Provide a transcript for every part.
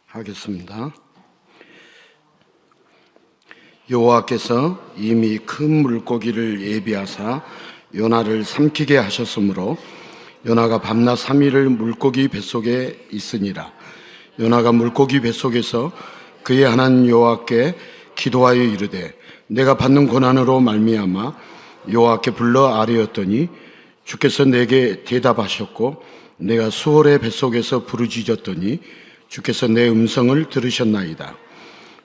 하겠습니다. 여호와께서 이미 큰 물고기를 예비하사 요나를 삼키게 하셨으므로 요나가 밤낮 3일을 물고기 뱃속에 있으니라. 요나가 물고기 뱃속에서 그의 하나님 여호와께 기도하여 이르되 내가 받는 고난으로 말미암아 여호와께 불러 아뢰었더니 주께서 내게 대답하셨고 내가 수월의 뱃속에서 부르짖었더니 주께서 내 음성을 들으셨나이다.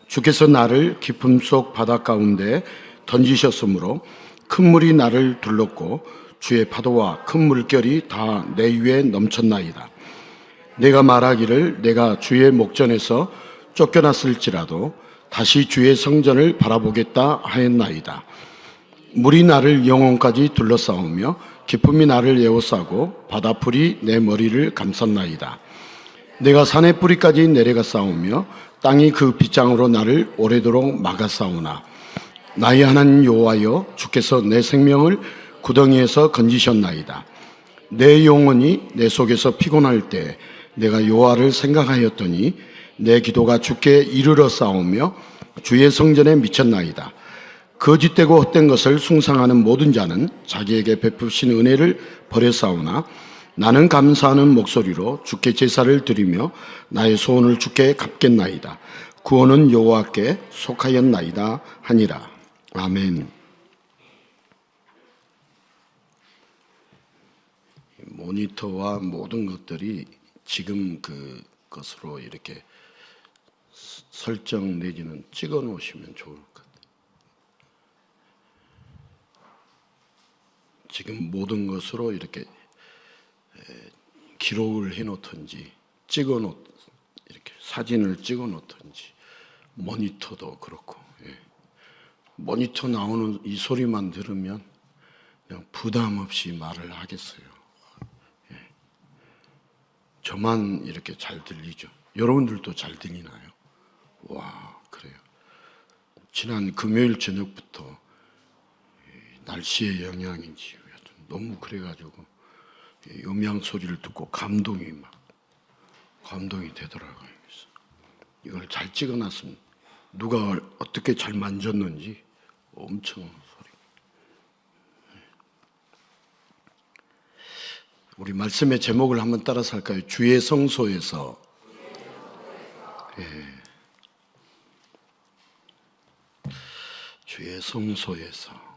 주께서 나를 깊음 속 바다 가운데 던지셨으므로 큰 물이 나를 둘렀고 주의 파도와 큰 물결이 다 내 위에 넘쳤나이다. 내가 말하기를 내가 주의 목전에서 쫓겨났을지라도 다시 주의 성전을 바라보겠다 하였나이다. 물이 나를 영혼까지 둘러싸우며 기쁨이 나를 에워싸고 바다풀이 내 머리를 감쌌나이다. 내가 산의 뿌리까지 내려가 싸우며 땅이 그 빗장으로 나를 오래도록 막아 싸우나 나의 하나님 여호와여 주께서 내 생명을 구덩이에서 건지셨나이다. 내 영혼이 내 속에서 피곤할 때 내가 여호와를 생각하였더니 내 기도가 주께 이르러 싸우며 주의 성전에 미쳤나이다. 거짓되고 헛된 것을 숭상하는 모든 자는 자기에게 베푸신 은혜를 버려싸우나 나는 감사하는 목소리로 주께 제사를 드리며 나의 소원을 주께 갚겠나이다. 구원은 여호와께 속하였나이다 하니라. 아멘. 모니터와 모든 것들이 지금 그것으로 이렇게 설정 내지는 찍어 놓으시면 좋을 것 같아요. 지금 모든 것으로 이렇게 기록을 해 놓든지 이렇게 사진을 찍어 놓든지 모니터도 그렇고 모니터 나오는 이 소리만 들으면 그냥 부담 없이 말을 하겠어요. 저만 이렇게 잘 들리죠? 여러분들도 잘 들리나요? 와, 그래요. 지난 금요일 저녁부터 날씨의 영향인지 너무 그래가지고 음향 소리를 듣고 감동이 되더라고요. 그래서 이걸 잘 찍어놨으면 누가 어떻게 잘 만졌는지 엄청 소리. 우리 말씀의 제목을 한번 따라서 할까요? 주의 성소에서. 주의 성소에서.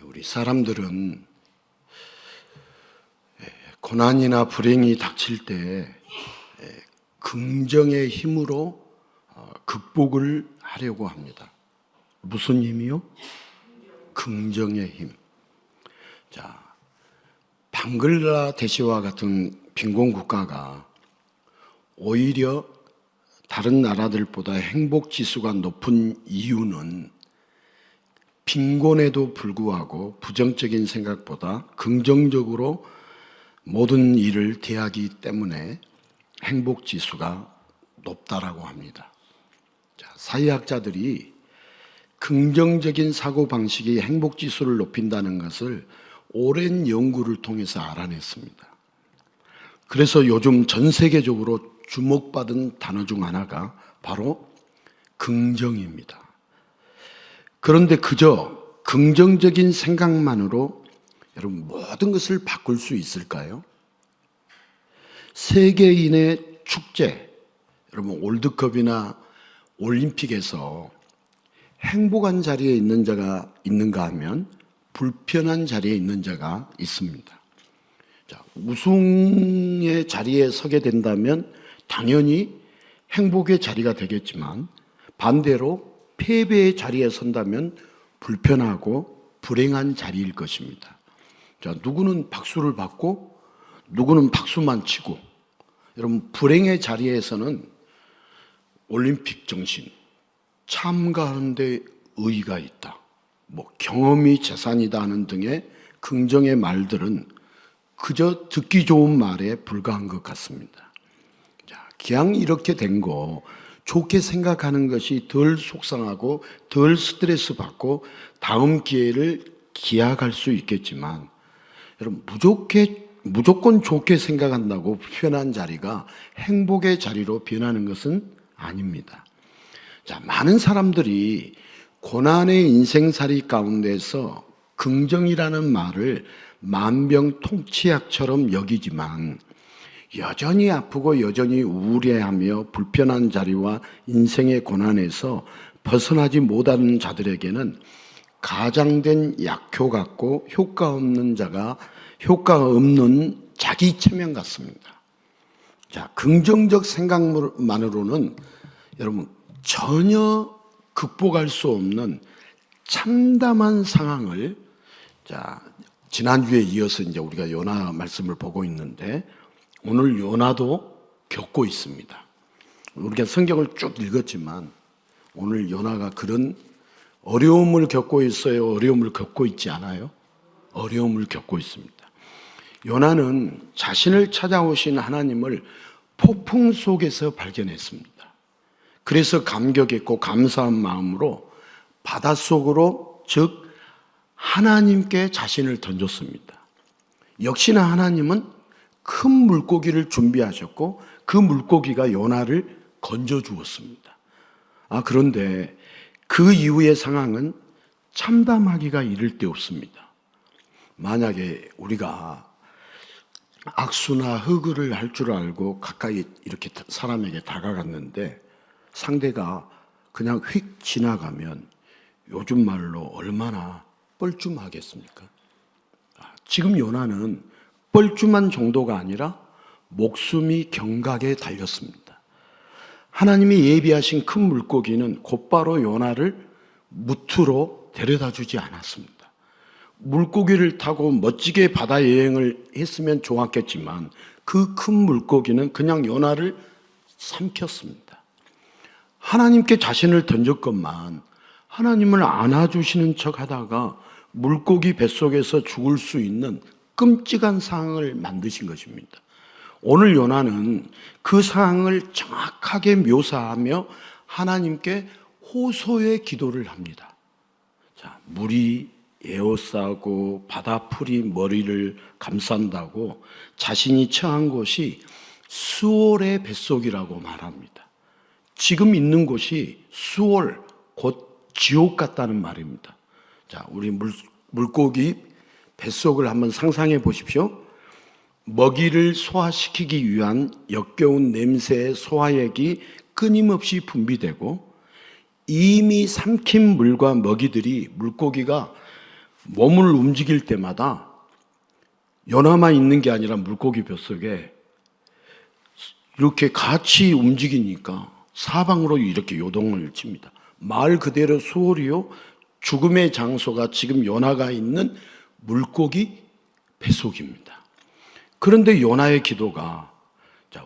우리 사람들은 고난이나 불행이 닥칠 때 긍정의 힘으로 극복을 하려고 합니다. 무슨 힘이요? 긍정의 힘. 자, 방글라데시와 같은 빈곤 국가가 오히려 다른 나라들보다 행복 지수가 높은 이유는 빈곤에도 불구하고 부정적인 생각보다 긍정적으로 모든 일을 대하기 때문에 행복 지수가 높다라고 합니다. 자, 사회학자들이 긍정적인 사고 방식이 행복 지수를 높인다는 것을 오랜 연구를 통해서 알아냈습니다. 그래서 요즘 전 세계적으로 주목받은 단어 중 하나가 바로 긍정입니다. 그런데 그저 긍정적인 생각만으로 여러분 모든 것을 바꿀 수 있을까요? 세계인의 축제, 여러분 월드컵이나 올림픽에서 행복한 자리에 있는 자가 있는가 하면 불편한 자리에 있는 자가 있습니다. 자, 우승의 자리에 서게 된다면 당연히 행복의 자리가 되겠지만 반대로 패배의 자리에 선다면 불편하고 불행한 자리일 것입니다. 자, 누구는 박수를 받고 누구는 박수만 치고, 여러분 불행의 자리에서는 올림픽 정신, 참가하는 데 의의가 있다, 경험이 재산이다 하는 등의 긍정의 말들은 그저 듣기 좋은 말에 불과한 것 같습니다. 자, 그냥 이렇게 된 거 좋게 생각하는 것이 덜 속상하고 덜 스트레스 받고 다음 기회를 기약할 수 있겠지만 여러분 무조건 좋게 생각한다고 표현한 자리가 행복의 자리로 변하는 것은 아닙니다. 자, 많은 사람들이 고난의 인생살이 가운데서 긍정이라는 말을 만병통치약처럼 여기지만 여전히 아프고 여전히 우울해하며 불편한 자리와 인생의 고난에서 벗어나지 못하는 자들에게는 가장된 약효 같고 효과 없는 자기 체면 같습니다. 자, 긍정적 생각만으로는 여러분 전혀 극복할 수 없는 참담한 상황을, 자, 지난주에 이어서 이제 우리가 요나 말씀을 보고 있는데 오늘 요나도 겪고 있습니다. 우리가 성경을 쭉 읽었지만 오늘 요나가 그런 어려움을 겪고 있어요? 어려움을 겪고 있지 않아요? 어려움을 겪고 있습니다. 요나는 자신을 찾아오신 하나님을 폭풍 속에서 발견했습니다. 그래서 감격했고 감사한 마음으로 바닷속으로, 즉 하나님께 자신을 던졌습니다. 역시나 하나님은 큰 물고기를 준비하셨고 그 물고기가 요나를 건져 주었습니다. 그런데 그 이후의 상황은 참담하기가 이를 데 없습니다. 만약에 우리가 악수나 허그를 할 줄 알고 가까이 이렇게 사람에게 다가갔는데 상대가 그냥 휙 지나가면 요즘 말로 얼마나 뻘쭘하겠습니까? 지금 요나는 뻘쭘한 정도가 아니라 목숨이 경각에 달렸습니다. 하나님이 예비하신 큰 물고기는 곧바로 요나를 무트로 데려다 주지 않았습니다. 물고기를 타고 멋지게 바다 여행을 했으면 좋았겠지만 그 큰 물고기는 그냥 요나를 삼켰습니다. 하나님께 자신을 던졌건만 하나님을 안아주시는 척 하다가 물고기 뱃속에서 죽을 수 있는 끔찍한 상황을 만드신 것입니다. 오늘 요나는 그 상황을 정확하게 묘사하며 하나님께 호소의 기도를 합니다. 자, 물이 에워싸고 바다풀이 머리를 감싼다고 자신이 처한 곳이 수올의 뱃속이라고 말합니다. 지금 있는 곳이 수올, 곧 지옥 같다는 말입니다. 자, 우리 물고기 뱃속을 한번 상상해 보십시오. 먹이를 소화시키기 위한 역겨운 냄새의 소화액이 끊임없이 분비되고 이미 삼킨 물과 먹이들이 물고기가 몸을 움직일 때마다 요나만 있는 게 아니라 물고기 뱃속에 이렇게 같이 움직이니까 사방으로 이렇게 요동을 칩니다. 말 그대로 수월이요, 죽음의 장소가 지금 요나가 있는 물고기 뱃속입니다. 그런데 요나의 기도가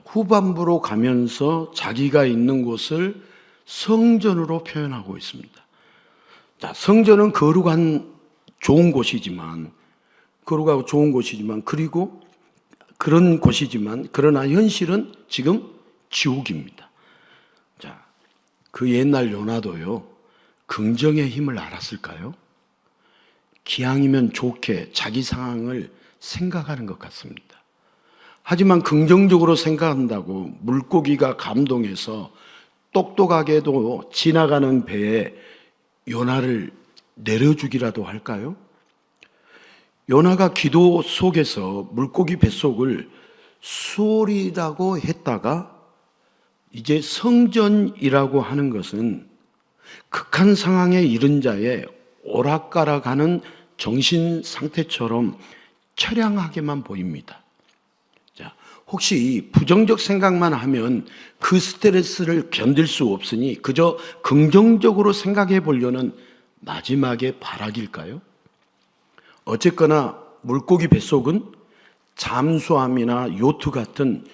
후반부로 가면서 자기가 있는 곳을 성전으로 표현하고 있습니다. 자, 성전은 거룩하고 좋은 곳이지만 그리고 그런 곳이지만 그러나 현실은 지금 지옥입니다. 자, 그 옛날 요나도요 긍정의 힘을 알았을까요? 기왕이면 좋게 자기 상황을 생각하는 것 같습니다. 하지만 긍정적으로 생각한다고 물고기가 감동해서 똑똑하게도 지나가는 배에 요나를 내려주기라도 할까요? 요나가 기도 속에서 물고기 뱃속을 수월이라고 했다가 이제 성전이라고 하는 것은 극한 상황에 이른 자의 오락가락하는 정신 상태처럼 처량하게만 보입니다. 자, 혹시 부정적 생각만 하면 그 스트레스를 견딜 수 없으니 그저 긍정적으로 생각해 보려는 마지막의 발악일까요? 어쨌거나 물고기 뱃속은 잠수함이나 요트 같은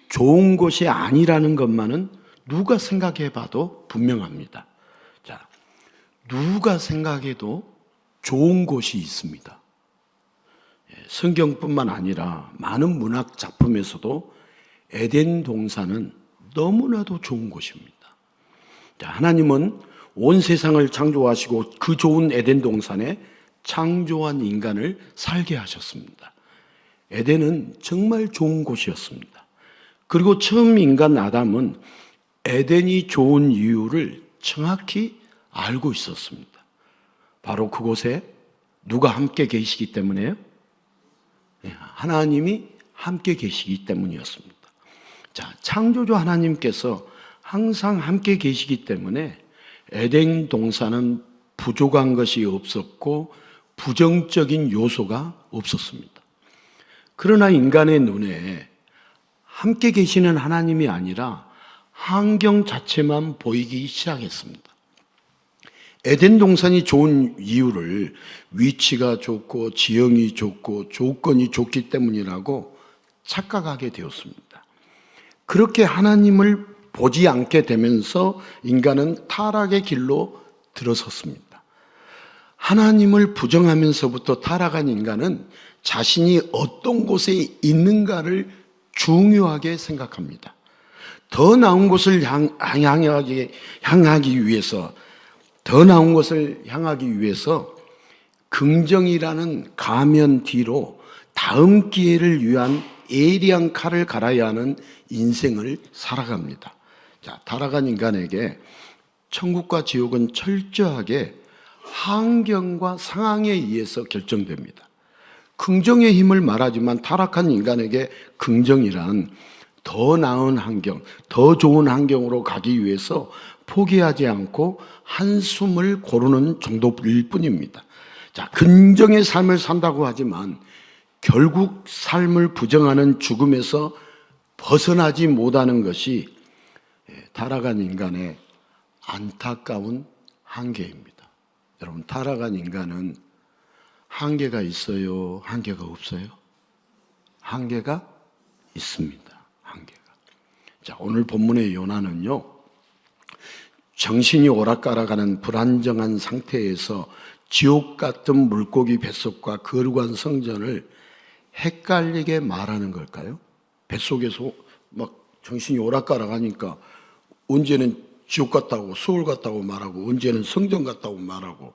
좋은 곳이 아니라는 것만은 누가 생각해 봐도 분명합니다. 자, 누가 생각해도 좋은 곳이 있습니다. 성경뿐만 아니라 많은 문학 작품에서도 에덴 동산은 너무나도 좋은 곳입니다. 자, 하나님은 온 세상을 창조하시고 그 좋은 에덴 동산에 창조한 인간을 살게 하셨습니다. 에덴은 정말 좋은 곳이었습니다. 그리고 처음 인간 아담은 에덴이 좋은 이유를 정확히 알고 있었습니다. 바로 그곳에 누가 함께 계시기 때문에요? 하나님이 함께 계시기 때문이었습니다. 자, 창조주 하나님께서 항상 함께 계시기 때문에 에덴 동산은 부족한 것이 없었고 부정적인 요소가 없었습니다. 그러나 인간의 눈에 함께 계시는 하나님이 아니라 환경 자체만 보이기 시작했습니다. 에덴 동산이 좋은 이유를 위치가 좋고 지형이 좋고 조건이 좋기 때문이라고 착각하게 되었습니다. 그렇게 하나님을 보지 않게 되면서 인간은 타락의 길로 들어섰습니다. 하나님을 부정하면서부터 타락한 인간은 자신이 어떤 곳에 있는가를 중요하게 생각합니다. 더 나은 곳을 향하기 위해서, 더 나은 곳을 향하기 위해서 긍정이라는 가면 뒤로 다음 기회를 위한 예리한 칼을 갈아야 하는 인생을 살아갑니다. 자, 타락한 인간에게 천국과 지옥은 철저하게 환경과 상황에 의해서 결정됩니다. 긍정의 힘을 말하지만 타락한 인간에게 긍정이란 더 나은 환경, 더 좋은 환경으로 가기 위해서 포기하지 않고 한숨을 고르는 정도일 뿐입니다. 자, 긍정의 삶을 산다고 하지만 결국 삶을 부정하는 죽음에서 벗어나지 못하는 것이 타락한 인간의 안타까운 한계입니다. 여러분, 타락한 인간은 한계가 있어요? 한계가 없어요? 한계가 있습니다. 한계가. 자, 오늘 본문의 요나는요, 정신이 오락가락하는 불안정한 상태에서 지옥 같은 물고기 뱃속과 거룩한 성전을 헷갈리게 말하는 걸까요? 뱃속에서 막 정신이 오락가락하니까 언제는 지옥 같다고 서울 같다고 말하고 언제는 성전 같다고 말하고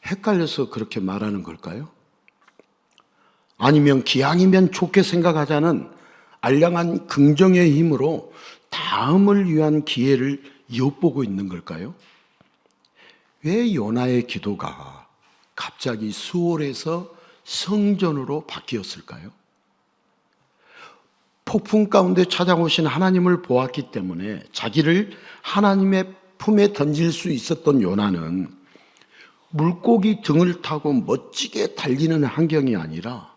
헷갈려서 그렇게 말하는 걸까요? 아니면 기왕이면 좋게 생각하자는 알량한 긍정의 힘으로 다음을 위한 기회를 엿보고 있는 걸까요? 왜 요나의 기도가 갑자기 수월에서 성전으로 바뀌었을까요? 폭풍 가운데 찾아오신 하나님을 보았기 때문에 자기를 하나님의 품에 던질 수 있었던 요나는 물고기 등을 타고 멋지게 달리는 환경이 아니라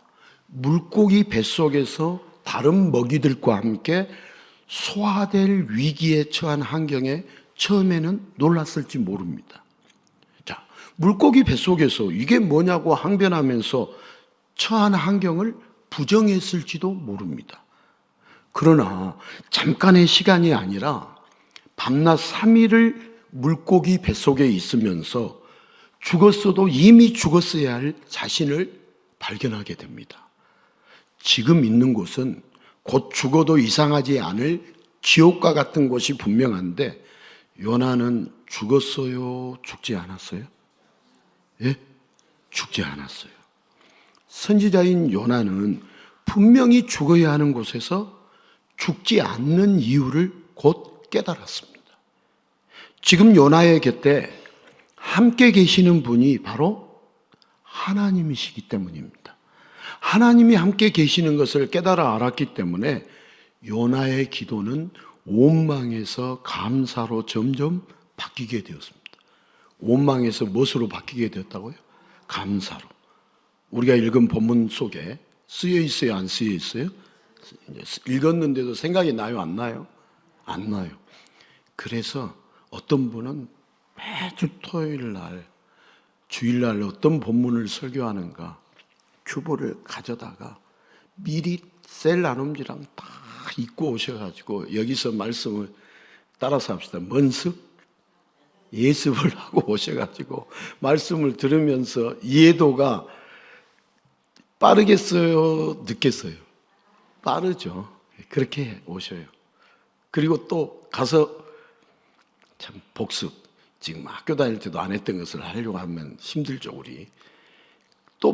물고기 뱃속에서 다른 먹이들과 함께 소화될 위기에 처한 환경에 처음에는 놀랐을지 모릅니다. 자, 물고기 뱃속에서 이게 뭐냐고 항변하면서 처한 환경을 부정했을지도 모릅니다. 그러나 잠깐의 시간이 아니라 밤낮 3일을 물고기 뱃속에 있으면서 죽었어도 이미 죽었어야 할 자신을 발견하게 됩니다. 지금 있는 곳은 곧 죽어도 이상하지 않을 지옥과 같은 곳이 분명한데 요나는 죽었어요? 죽지 않았어요? 예? 죽지 않았어요. 선지자인 요나는 분명히 죽어야 하는 곳에서 죽지 않는 이유를 곧 깨달았습니다. 지금 요나의 곁에 함께 계시는 분이 바로 하나님이시기 때문입니다. 하나님이 함께 계시는 것을 깨달아 알았기 때문에 요나의 기도는 원망에서 감사로 점점 바뀌게 되었습니다. 원망에서 무엇으로 바뀌게 되었다고요? 감사로. 우리가 읽은 본문 속에 쓰여 있어요? 안 쓰여 있어요? 읽었는데도 생각이 나요? 안 나요? 안 나요. 그래서 어떤 분은 매주 토요일 날, 주일날 어떤 본문을 설교하는가 주보를 가져다가 미리 셀 나눔지랑 다 읽고 오셔가지고 여기서 말씀을 따라서 합시다. 먼습? 예습을 하고 오셔가지고 말씀을 들으면서 이해도가 빠르겠어요? 늦겠어요? 빠르죠. 그렇게 오셔요. 그리고 또 가서 참 복습. 지금 학교 다닐 때도 안 했던 것을 하려고 하면 힘들죠, 우리.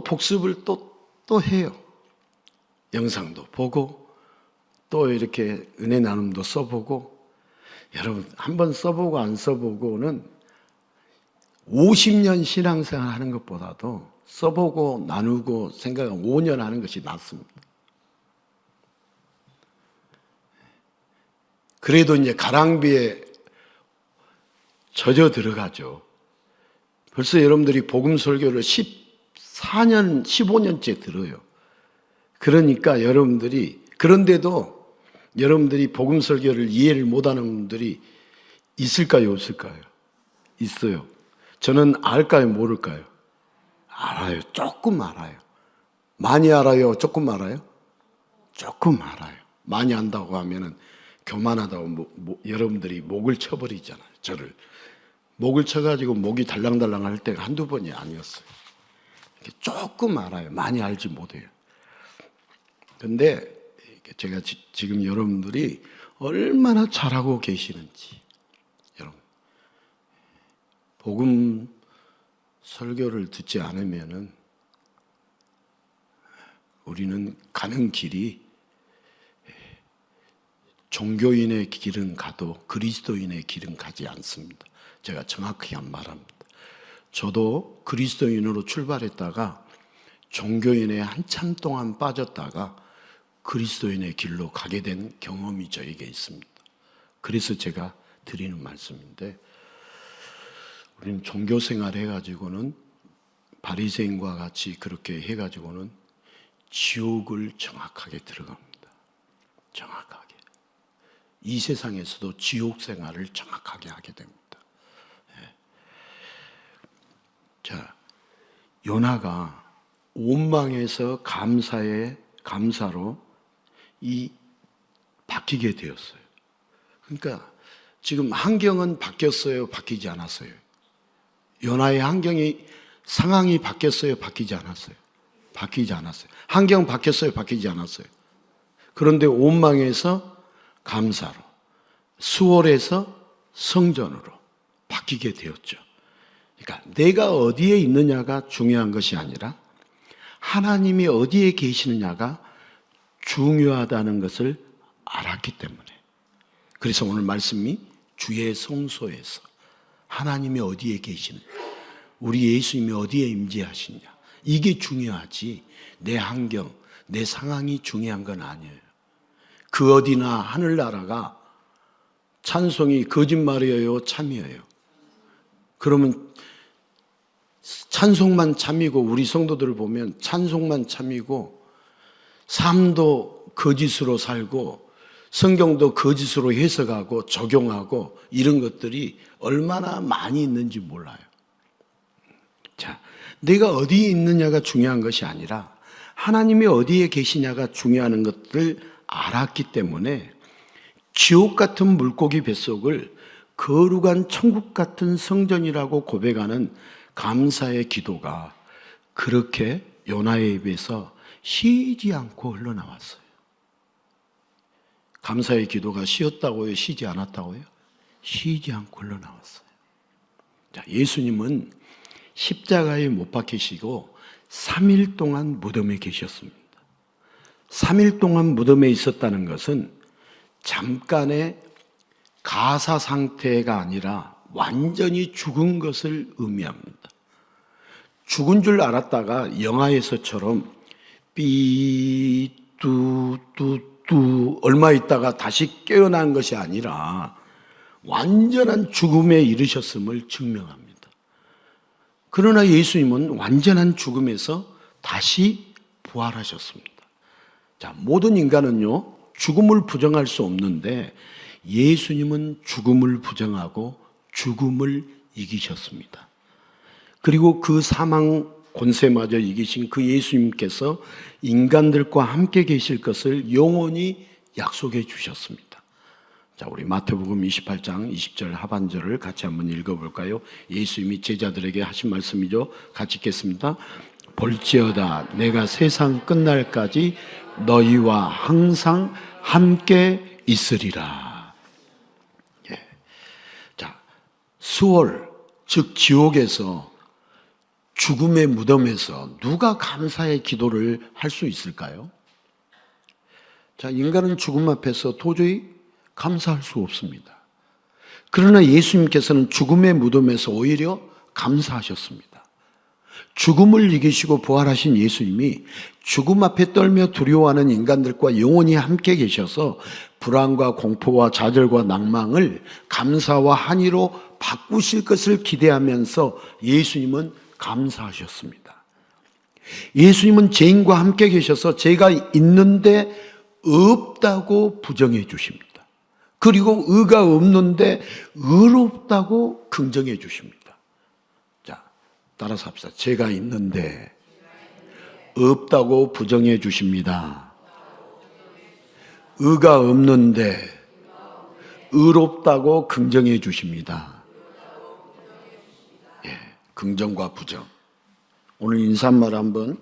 복습을 또 해요. 영상도 보고 또 이렇게 은혜 나눔도 써보고. 여러분, 한번 써보고 안 써보고는 50년 신앙생활 하는 것보다도 써보고 나누고 생각하고 5년 하는 것이 낫습니다. 그래도 이제 가랑비에 젖어 들어가죠. 벌써 여러분들이 복음 설교를 14년, 15년째 들어요. 그러니까 그런데도 여러분들이 복음 설교를 이해를 못하는 분들이 있을까요, 없을까요? 있어요. 저는 알까요, 모를까요? 알아요. 조금 알아요. 많이 알아요, 조금 알아요? 조금 알아요. 많이 안다고 하면은 교만하다고 여러분들이 목을 쳐버리잖아요. 저를 목을 쳐가지고 목이 달랑달랑 할 때가 한두 번이 아니었어요. 조금 알아요. 많이 알지 못해요. 근데 제가 지금 여러분들이 얼마나 잘하고 계시는지, 여러분, 복음 설교를 듣지 않으면은 우리는 가는 길이 종교인의 길은 가도 그리스도인의 길은 가지 않습니다. 제가 정확히 말합니다. 저도 그리스도인으로 출발했다가 종교인에 한참 동안 빠졌다가 그리스도인의 길로 가게 된 경험이 저에게 있습니다. 그래서 제가 드리는 말씀인데, 우리는 종교 생활 해가지고는 바리새인과 같이 그렇게 해가지고는 지옥을 정확하게 들어갑니다. 정확하게. 이 세상에서도 지옥 생활을 정확하게 하게 됩니다. 자, 요나가 원망에서 감사로 바뀌게 되었어요. 그러니까 지금 환경은 바뀌었어요, 바뀌지 않았어요? 요나의 상황이 바뀌었어요, 바뀌지 않았어요? 바뀌지 않았어요. 환경 바뀌었어요, 바뀌지 않았어요? 그런데 원망에서 감사로, 수월에서 성전으로 바뀌게 되었죠. 그러니까 내가 어디에 있느냐가 중요한 것이 아니라 하나님이 어디에 계시느냐가 중요하다는 것을 알았기 때문에. 그래서 오늘 말씀이 주의 성소에서 하나님이 어디에 계시느냐, 우리 예수님이 어디에 임재하시냐, 이게 중요하지 내 환경, 내 상황이 중요한 건 아니에요. 그 어디나 하늘나라가 찬송이 거짓말이에요, 참이에요? 그러면 찬송만 참이고, 우리 성도들을 보면 찬송만 참이고 삶도 거짓으로 살고 성경도 거짓으로 해석하고 적용하고 이런 것들이 얼마나 많이 있는지 몰라요. 자, 내가 어디에 있느냐가 중요한 것이 아니라 하나님이 어디에 계시냐가 중요한 것을 알았기 때문에 지옥 같은 물고기 뱃속을 거룩한 천국 같은 성전이라고 고백하는 감사의 기도가 그렇게 요나의 입에서 쉬지 않고 흘러나왔어요. 감사의 기도가 쉬었다고요? 쉬지 않았다고요? 쉬지 않고 흘러나왔어요. 자, 예수님은 십자가에 못 박히시고 3일 동안 무덤에 계셨습니다. 3일 동안 무덤에 있었다는 것은 잠깐의 가사 상태가 아니라 완전히 죽은 것을 의미합니다. 죽은 줄 알았다가 영화에서처럼 삐뚜뚜뚜 얼마 있다가 다시 깨어난 것이 아니라 완전한 죽음에 이르셨음을 증명합니다. 그러나 예수님은 완전한 죽음에서 다시 부활하셨습니다. 자, 모든 인간은요, 죽음을 부정할 수 없는데 예수님은 죽음을 부정하고 죽음을 이기셨습니다. 그리고 그 사망 권세마저 이기신 그 예수님께서 인간들과 함께 계실 것을 영원히 약속해 주셨습니다. 자, 우리 마태복음 28장 20절 하반절을 같이 한번 읽어볼까요? 예수님이 제자들에게 하신 말씀이죠. 같이 읽겠습니다. 볼지어다 내가 세상 끝날까지 너희와 항상 함께 있으리라. 예. 자, 수월 즉 지옥에서 죽음의 무덤에서 누가 감사의 기도를 할 수 있을까요? 자, 인간은 죽음 앞에서 도저히 감사할 수 없습니다. 그러나 예수님께서는 죽음의 무덤에서 오히려 감사하셨습니다. 죽음을 이기시고 부활하신 예수님이 죽음 앞에 떨며 두려워하는 인간들과 영원히 함께 계셔서 불안과 공포와 좌절과 낭망을 감사와 한의로 바꾸실 것을 기대하면서 예수님은 감사하셨습니다. 예수님은 죄인과 함께 계셔서 죄가 있는데 없다고 부정해 주십니다. 그리고 의가 없는데 의롭다고 긍정해 주십니다. 자, 따라서 합시다. 죄가 있는데 없다고 부정해 주십니다. 의가 없는데 의롭다고 긍정해 주십니다. 예, 긍정과 부정. 오늘 인사말 한번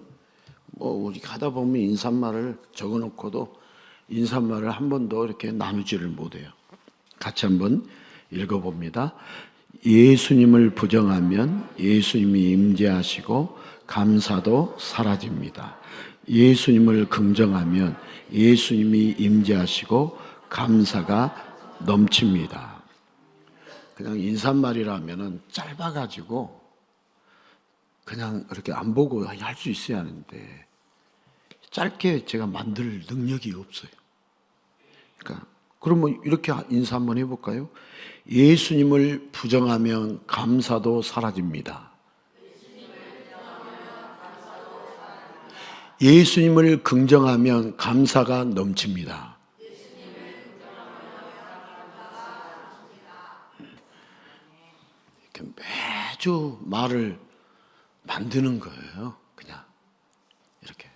우리 가다 보면 인사말을 적어놓고도 인사말을 한 번도 이렇게 나누지를 못해요. 같이 한번 읽어봅니다. 예수님을 부정하면 예수님이 임재하시고 감사도 사라집니다. 예수님을 긍정하면 예수님이 임재하시고 감사가 넘칩니다. 그냥 인사말이라면은 짧아가지고 그냥 이렇게 안 보고 할 수 있어야 하는데 짧게 제가 만들 능력이 없어요. 그러니까 그러면 이렇게 인사 한번 해볼까요? 예수님을 부정하면 감사도 사라집니다. 예수님을 긍정하면 감사가 넘칩니다. 이렇게 매주 말을 만드는 거예요. 그냥 이렇게.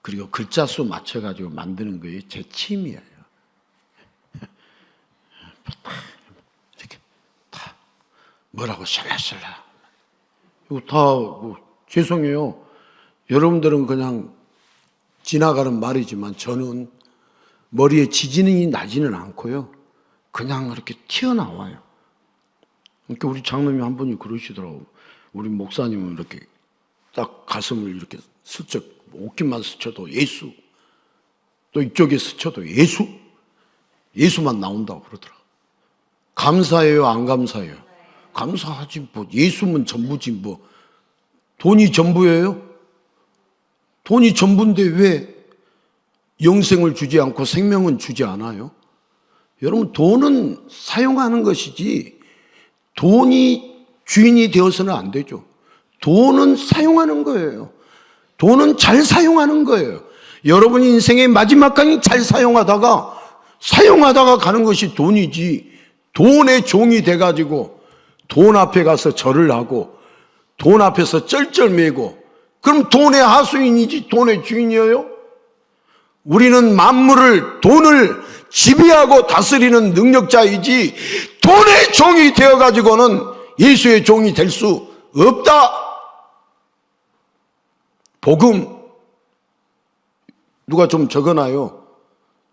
그리고 글자 수 맞춰가지고 만드는 거예요. 제 취미예요. 이렇게 다 뭐라고 샬라샬라. 이거 다 죄송해요. 여러분들은 그냥 지나가는 말이지만 저는 머리에 지지능이 나지는 않고요. 그냥 이렇게 튀어나와요. 그러니까 우리 장로님이 한 분이 그러시더라고. 우리 목사님은 이렇게 딱 가슴을 이렇게 슬쩍 옷깃만 스쳐도 예수, 또 이쪽에 스쳐도 예수, 예수만 나온다고 그러더라고. 감사해요, 안 감사해요? 감사하지 뭐. 예수면 전부지 뭐. 돈이 전부예요? 돈이 전부인데 왜 영생을 주지 않고 생명은 주지 않아요? 여러분, 돈은 사용하는 것이지 돈이 주인이 되어서는 안 되죠. 돈은 사용하는 거예요. 돈은 잘 사용하는 거예요. 여러분 인생의 마지막까지 잘 사용하다가 가는 것이 돈이지, 돈의 종이 돼가지고 돈 앞에 가서 절을 하고 돈 앞에서 쩔쩔매고 그럼 돈의 하수인이지 돈의 주인이에요? 우리는 만물을, 돈을 지배하고 다스리는 능력자이지 돈의 종이 되어가지고는 예수의 종이 될 수 없다. 복음 누가 좀 적어놔요.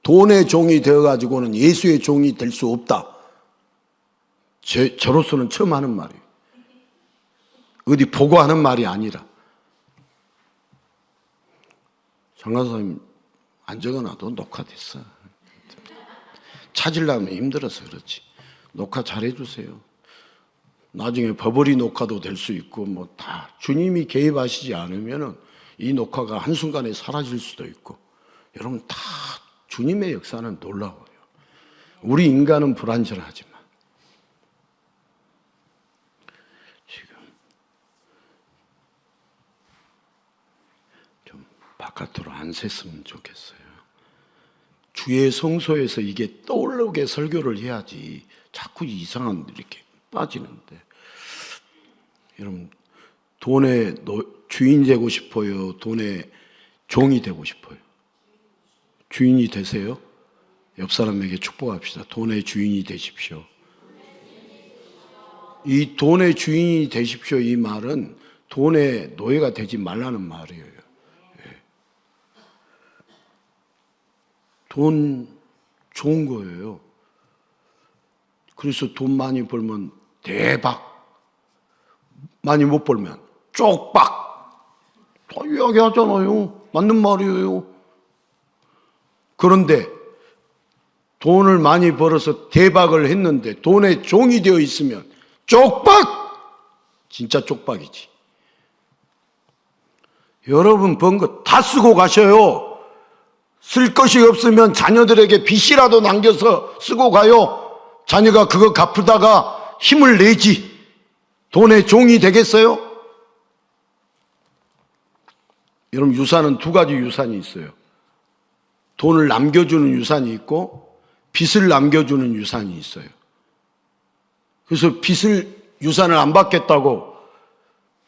돈의 종이 되어가지고는 예수의 종이 될 수 없다. 저로서는 처음 하는 말이에요. 어디 보고 하는 말이 아니라. 장관사님 안 적어놔도 녹화됐어. 찾으려면 힘들어서 그렇지. 녹화 잘해주세요. 나중에 버버리 녹화도 될 수 있고 뭐 다 주님이 개입하시지 않으면은 이 녹화가 한순간에 사라질 수도 있고. 여러분 다 주님의 역사는 놀라워요. 우리 인간은 불완전하지만 지금 좀 바깥으로 안 샜으면 좋겠어요. 주의 성소에서 이게 떠오르게 설교를 해야지 자꾸 이상한 이렇게 빠지는데. 여러분 돈의 주인 되고 싶어요? 돈의 종이 되고 싶어요? 주인이 되세요? 옆 사람에게 축복합시다. 돈의 주인이 되십시오. 이 돈의 주인이 되십시오 이 말은 돈의 노예가 되지 말라는 말이에요. 돈 좋은 거예요. 그래서 돈 많이 벌면 대박, 많이 못 벌면 쪽박. 다 이야기하잖아요. 맞는 말이에요. 그런데 돈을 많이 벌어서 대박을 했는데 돈의 종이 되어 있으면 쪽박! 진짜 쪽박이지. 여러분 번 거 다 쓰고 가셔요. 쓸 것이 없으면 자녀들에게 빚이라도 남겨서 쓰고 가요. 자녀가 그거 갚으다가 힘을 내지. 돈의 종이 되겠어요? 여러분 유산은 두 가지 유산이 있어요. 돈을 남겨주는 유산이 있고 빚을 남겨주는 유산이 있어요. 그래서 유산을 안 받겠다고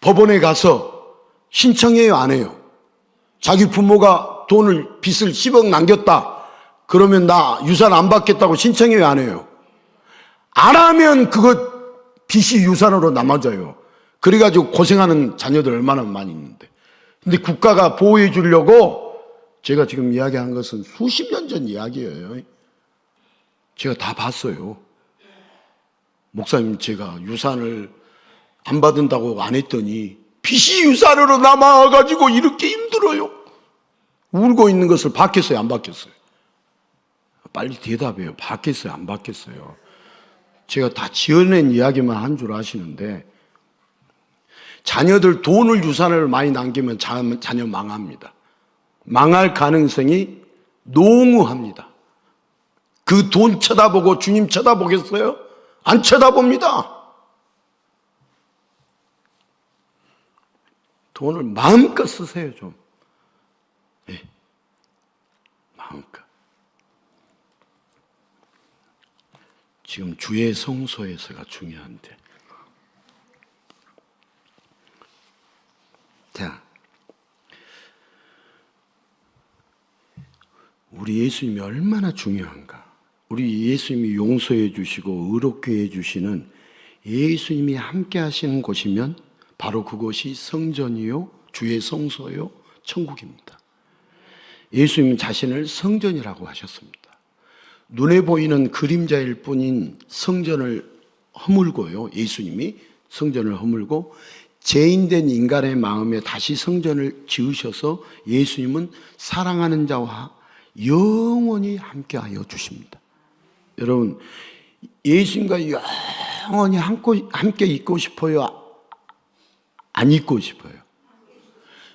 법원에 가서 신청해요, 안 해요? 자기 부모가 빚을 10억 남겼다. 그러면 나 유산 안 받겠다고 신청해요, 안 해요? 안 하면 그거 빚이 유산으로 남아져요. 그래가지고 고생하는 자녀들 얼마나 많이 있는데. 근데 국가가 보호해 주려고 제가 지금 이야기한 것은 수십 년 전 이야기예요. 제가 다 봤어요. 목사님, 제가 유산을 안 받는다고 안 했더니 빚이 유산으로 남아가지고 이렇게 힘들어요. 울고 있는 것을 받겠어요, 안 받겠어요? 빨리 대답해요. 받겠어요, 안 받겠어요? 제가 다 지어낸 이야기만 한 줄 아시는데, 자녀들 돈을 유산을 많이 남기면 자녀 망합니다. 망할 가능성이 농후합니다. 그 돈 쳐다보고 주님 쳐다보겠어요? 안 쳐다봅니다. 돈을 마음껏 쓰세요, 좀. 네. 마음껏. 지금 주의 성소에서가 중요한데. 자, 우리 예수님이 얼마나 중요한가. 우리 예수님이 용서해 주시고 의롭게 해 주시는 예수님이 함께 하시는 곳이면 바로 그곳이 성전이요, 주의 성소요, 천국입니다. 예수님 자신을 성전이라고 하셨습니다. 눈에 보이는 그림자일 뿐인 성전을 허물고요, 예수님이 성전을 허물고 죄인된 인간의 마음에 다시 성전을 지으셔서 예수님은 사랑하는 자와 영원히 함께하여 주십니다. 여러분, 예수님과 영원히 함께 있고 싶어요? 안 있고 싶어요?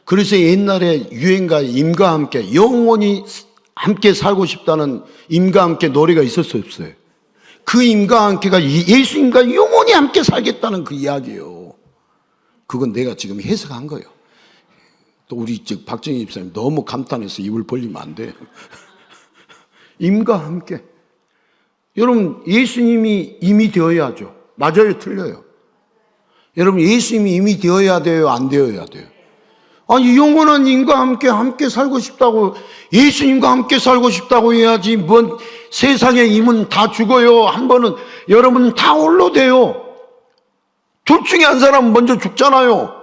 그래서 옛날에 유행가 임과 함께 영원히 함께 살고 싶다는 임과 함께 노래가 있었어요, 없어요? 그 임과 함께가 예수님과 영원히 함께 살겠다는 그 이야기예요. 그건 내가 지금 해석한 거예요. 또 우리 박정희 집사님 너무 감탄해서 입을 벌리면 안 돼요. 임과 함께. 여러분, 예수님이 임이 되어야죠. 맞아요, 틀려요? 여러분, 예수님이 임이 되어야 돼요, 안 되어야 돼요? 아니, 영원한 임과 함께 살고 싶다고, 예수님과 함께 살고 싶다고 해야지. 뭔 세상의 임은 다 죽어요. 한 번은 여러분 다 홀로 돼요. 둘 중에 한 사람은 먼저 죽잖아요.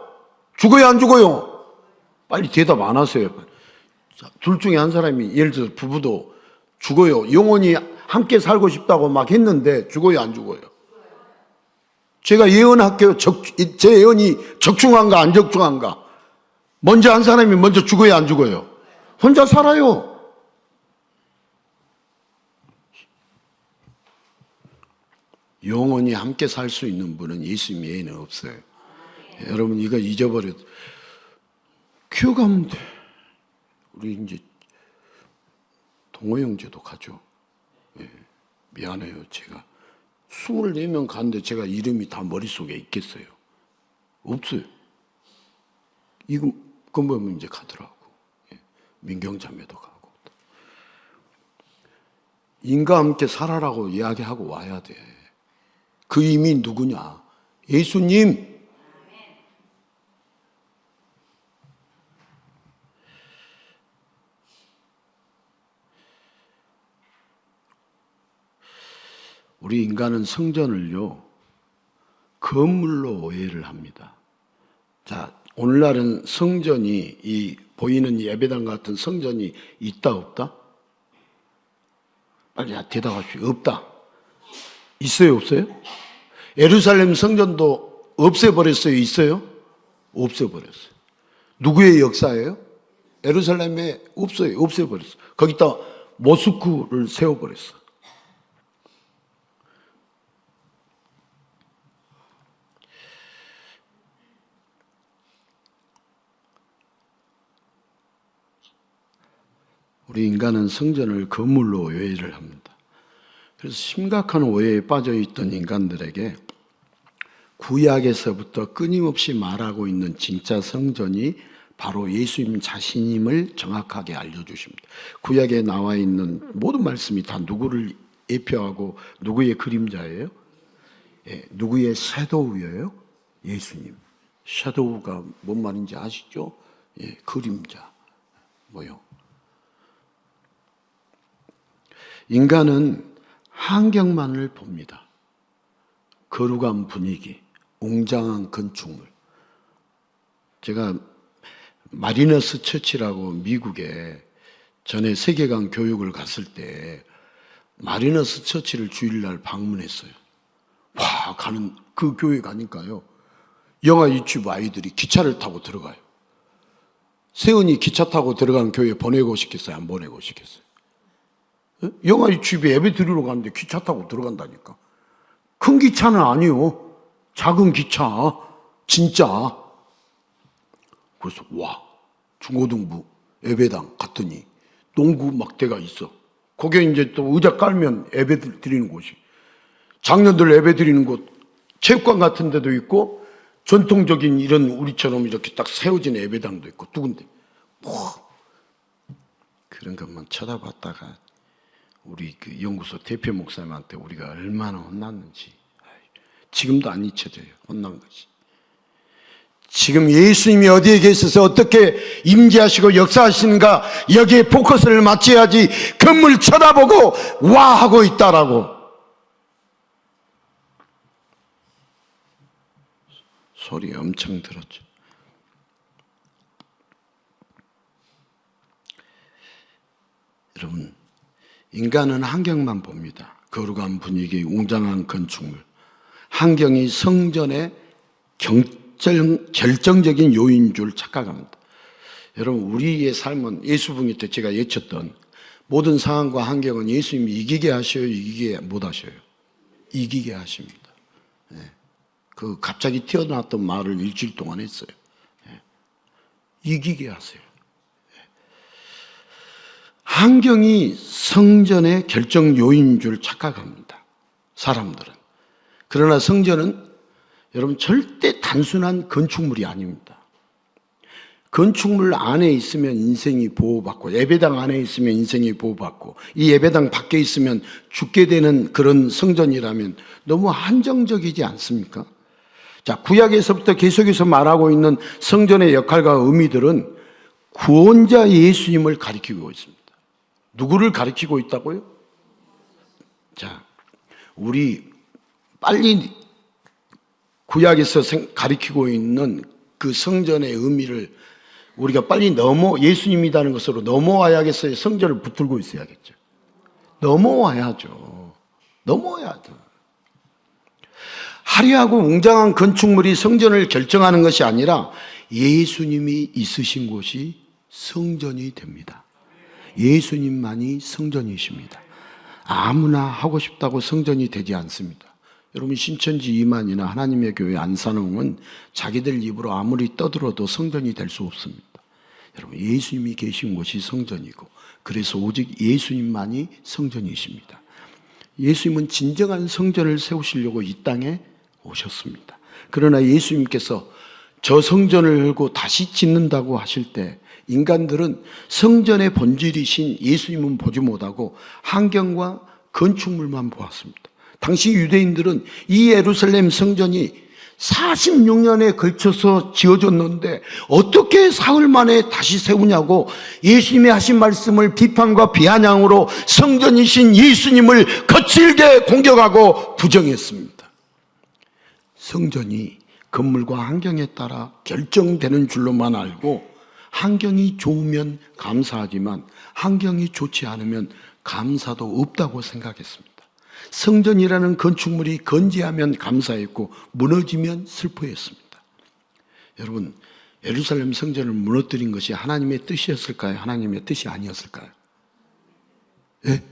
죽어요, 안 죽어요? 빨리 대답 안 하세요. 둘 중에 한 사람이, 예를 들어서 부부도 죽어요. 영원히 함께 살고 싶다고 막 했는데 죽어요, 안 죽어요? 제가 예언할게요. 제 예언이 적중한가 안 적중한가? 먼저 한 사람이 먼저 죽어요, 안 죽어요? 혼자 살아요. 영원히 함께 살 수 있는 분은 예수님 외에는 없어요. 여러분, 이거 잊어버려도 기억하면 돼. 우리 이제 동호 형제도 가죠. 예, 미안해요. 제가 24명 갔는데 제가 이름이 다 머릿속에 있겠어요? 없어요. 이거 보면 이제 가더라고. 예, 민경자매도 가고. 인과 함께 살아라고 이야기하고 와야 돼. 그 임이 누구냐? 예수님. 우리 인간은 성전을요, 건물로 오해를 합니다. 자, 오늘날은 성전이, 이 보이는 예배당 같은 성전이 있다, 없다? 빨리 대답하십시오. 없다. 있어요, 없어요? 예루살렘 성전도 없애버렸어요, 있어요? 없애버렸어요. 누구의 역사예요? 예루살렘에 없어요. 없애버렸어요. 거기다 모스크를 세워버렸어. 우리 인간은 성전을 건물로 오해를 합니다. 그래서 심각한 오해에 빠져있던 인간들에게 구약에서부터 끊임없이 말하고 있는 진짜 성전이 바로 예수님 자신임을 정확하게 알려주십니다. 구약에 나와 있는 모든 말씀이 다 누구를 예표하고 누구의 그림자예요? 누구의 섀도우예요? 예수님. 섀도우가 뭔 말인지 아시죠? 그림자, 모형. 인간은 환경만을 봅니다. 거룩한 분위기, 웅장한 건축물. 제가 마리너스 처치라고 미국에 전에 세계관 교육을 갔을 때 마리너스 처치를 주일날 방문했어요. 와, 가는 그 교회 가니까요. 영아 유치부 아이들이 기차를 타고 들어가요. 세은이 기차 타고 들어가는 교회 보내고 싶겠어요? 안 보내고 싶겠어요? 영아 유치부에 예배 드리러 가는데 기차 타고 들어간다니까. 큰 기차는 아니요. 작은 기차. 진짜. 그래서 와, 중고등부 예배당 갔더니 농구 막대가 있어. 거기에 이제 또 의자 깔면 예배 드리는 곳이. 장년들 예배 드리는 곳, 체육관 같은 데도 있고 전통적인 이런 우리처럼 이렇게 딱 세워진 예배당도 있고 두 군데. 그런 것만 쳐다봤다가 우리 그 연구소 대표 목사님한테 우리가 얼마나 혼났는지 지금도 안 잊혀져요. 혼난 것이. 지금 예수님이 어디에 계셔서 어떻게 임재하시고 역사하시는가 여기에 포커스를 맞춰야지 건물 쳐다보고 와 하고 있다라고. 소리 엄청 들었죠. 여러분, 인간은 환경만 봅니다. 거룩한 분위기, 웅장한 건축물. 환경이 성전의 결정적인 요인 줄 착각합니다. 여러분, 우리의 삶은 예수붕이 때 제가 예쳤던 모든 상황과 환경은 예수님이 이기게 하셔요, 이기게 못 하셔요? 이기게 하십니다. 그 갑자기 튀어나왔던 말을 일주일 동안 했어요. 이기게 하세요. 환경이 성전의 결정 요인인 줄 착각합니다. 사람들은. 그러나 성전은 여러분 절대 단순한 건축물이 아닙니다. 건축물 안에 있으면 인생이 보호받고 예배당 안에 있으면 인생이 보호받고 이 예배당 밖에 있으면 죽게 되는 그런 성전이라면 너무 한정적이지 않습니까? 자, 구약에서부터 계속해서 말하고 있는 성전의 역할과 의미들은 구원자 예수님을 가리키고 있습니다. 누구를 가리키고 있다고요? 자, 우리 빨리 구약에서 가리키고 있는 그 성전의 의미를 우리가 빨리 예수님이라는 것으로 넘어와야겠어요? 성전을 붙들고 있어야겠죠? 넘어와야죠. 화려하고 웅장한 건축물이 성전을 결정하는 것이 아니라 예수님이 있으신 곳이 성전이 됩니다. 예수님만이 성전이십니다. 아무나 하고 싶다고 성전이 되지 않습니다. 여러분, 신천지 이만이나 하나님의 교회 안산홍은 자기들 입으로 아무리 떠들어도 성전이 될 수 없습니다. 여러분, 예수님이 계신 곳이 성전이고 그래서 오직 예수님만이 성전이십니다. 예수님은 진정한 성전을 세우시려고 이 땅에 오셨습니다. 그러나 예수님께서 저 성전을 열고 다시 짓는다고 하실 때 인간들은 성전의 본질이신 예수님은 보지 못하고 환경과 건축물만 보았습니다. 당시 유대인들은 이 예루살렘 성전이 46년에 걸쳐서 지어졌는데 어떻게 사흘 만에 다시 세우냐고 예수님이 하신 말씀을 비판과 비아냥으로 성전이신 예수님을 거칠게 공격하고 부정했습니다. 성전이 건물과 환경에 따라 결정되는 줄로만 알고 환경이 좋으면 감사하지만 환경이 좋지 않으면 감사도 없다고 생각했습니다. 성전이라는 건축물이 건재하면 감사했고 무너지면 슬퍼했습니다. 여러분, 예루살렘 성전을 무너뜨린 것이 하나님의 뜻이었을까요? 하나님의 뜻이 아니었을까요? 예?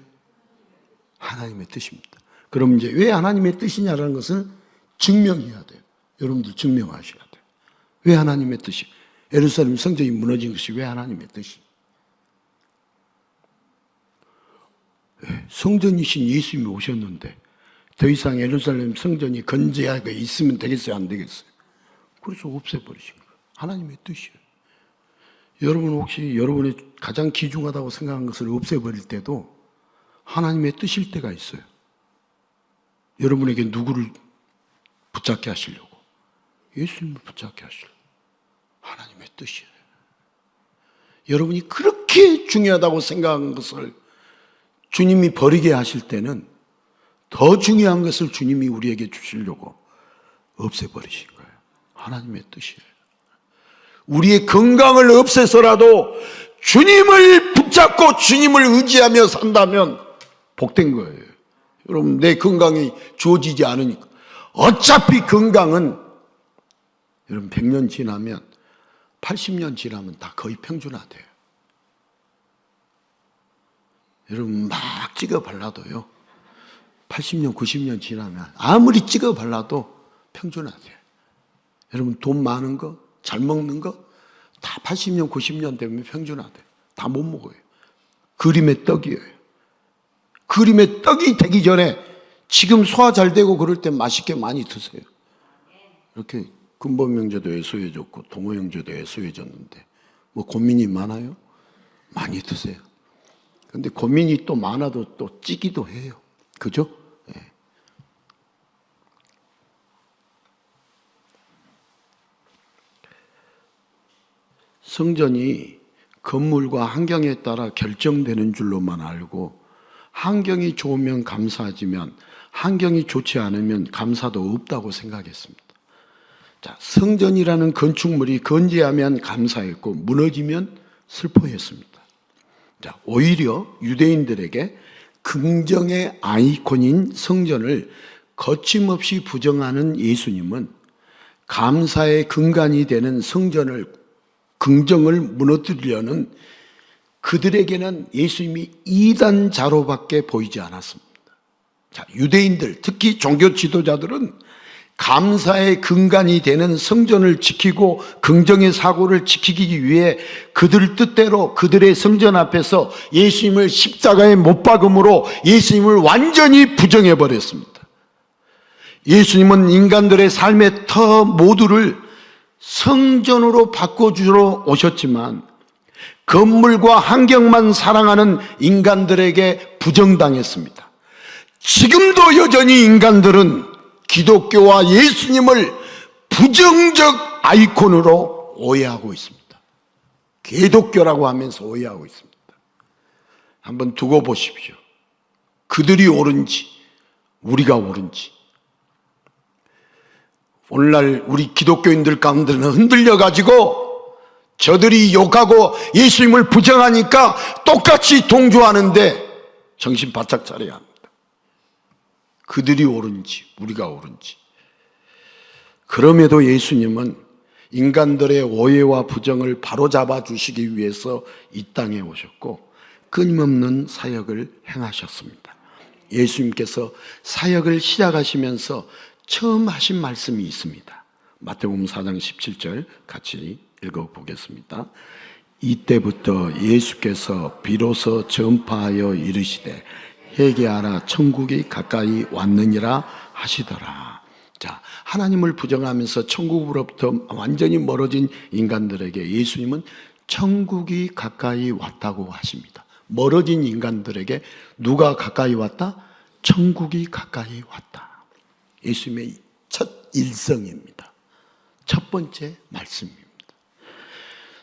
하나님의 뜻입니다. 그럼 이제 왜 하나님의 뜻이냐라는 것은 증명해야 돼요. 여러분들 증명하셔야 돼요. 왜 하나님의 뜻이? 예루살렘 성전이 무너진 것이 왜 하나님의 뜻이? 예, 성전이신 예수님이 오셨는데 더 이상 예루살렘 성전이 건재하게 있으면 되겠어요? 안 되겠어요? 그래서 없애버리신 거예요. 하나님의 뜻이에요. 여러분 혹시 여러분이 가장 귀중하다고 생각한 것을 없애버릴 때도 하나님의 뜻일 때가 있어요. 여러분에게 누구를 붙잡게 하시려고? 예수님을 붙잡게 하시려고. 하나님의 뜻이에요. 여러분이 그렇게 중요하다고 생각한 것을 주님이 버리게 하실 때는 더 중요한 것을 주님이 우리에게 주시려고 없애버리신 거예요. 하나님의 뜻이에요. 우리의 건강을 없애서라도 주님을 붙잡고 주님을 의지하며 산다면 복된 거예요. 여러분, 내 건강이 좋아지지 않으니까. 어차피 건강은 여러분 100년 지나면 80년 지나면 다 거의 평준화돼요. 여러분 막 찍어 발라도요 80년 90년 지나면 아무리 찍어 발라도 평준화돼요. 여러분 돈 많은 거 잘 먹는 거 다 80년 90년 되면 평준화돼요. 다 못 먹어요. 그림의 떡이에요. 그림의 떡이 되기 전에 지금 소화 잘 되고 그럴 때 맛있게 많이 드세요. 이렇게 근본명제도 해소해졌고 동호형제도 해소해졌는데 뭐 고민이 많아요? 많이 드세요. 근데 고민이 또 많아도 또 찌기도 해요. 그죠? 네. 성전이 건물과 환경에 따라 결정되는 줄로만 알고 환경이 좋으면 감사하지만 환경이 좋지 않으면 감사도 없다고 생각했습니다. 자, 성전이라는 건축물이 건재하면 감사했고 무너지면 슬퍼했습니다. 자, 오히려 유대인들에게 긍정의 아이콘인 성전을 거침없이 부정하는 예수님은 감사의 근간이 되는 성전을 긍정을 무너뜨리려는 그들에게는 예수님이 이단자로밖에 보이지 않았습니다. 자, 유대인들, 특히 종교 지도자들은 감사의 근간이 되는 성전을 지키고 긍정의 사고를 지키기 위해 그들 뜻대로 그들의 성전 앞에서 예수님을 십자가에 못 박음으로 예수님을 완전히 부정해 버렸습니다. 예수님은 인간들의 삶의 터 모두를 성전으로 바꿔주러 오셨지만 건물과 환경만 사랑하는 인간들에게 부정당했습니다. 지금도 여전히 인간들은 기독교와 예수님을 부정적 아이콘으로 오해하고 있습니다. 개독교라고 하면서 오해하고 있습니다. 한번 두고 보십시오. 그들이 옳은지 우리가 옳은지. 오늘날 우리 기독교인들 가운데는 흔들려가지고 저들이 욕하고 예수님을 부정하니까 똑같이 동조하는데 정신 바짝 차려야 합니다. 그들이 옳은지 우리가 옳은지. 그럼에도 예수님은 인간들의 오해와 부정을 바로잡아 주시기 위해서 이 땅에 오셨고 끊임없는 사역을 행하셨습니다. 예수님께서 사역을 시작하시면서 처음 하신 말씀이 있습니다. 마태복음 4장 17절 같이 읽어보겠습니다. 이때부터 예수께서 비로소 전파하여 이르시되 회개하라 천국이 가까이 왔느니라 하시더라. 자, 하나님을 부정하면서 천국으로부터 완전히 멀어진 인간들에게 예수님은 천국이 가까이 왔다고 하십니다. 멀어진 인간들에게 누가 가까이 왔다? 천국이 가까이 왔다. 예수님의 첫 일성입니다. 첫 번째 말씀입니다.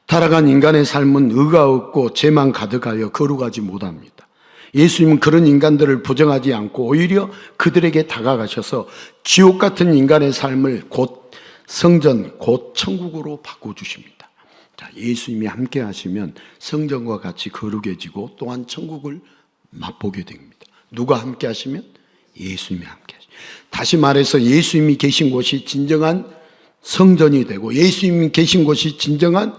타락한 인간의 삶은 의가 없고 죄만 가득하여 거룩하지 못합니다. 예수님은 그런 인간들을 부정하지 않고 오히려 그들에게 다가가셔서 지옥 같은 인간의 삶을 곧 성전, 곧 천국으로 바꿔주십니다. 자, 예수님이 함께 하시면 성전과 같이 거룩해지고 또한 천국을 맛보게 됩니다. 누가 함께 하시면? 예수님이 함께 하시면. 다시 말해서 예수님이 계신 곳이 진정한 성전이 되고 예수님이 계신 곳이 진정한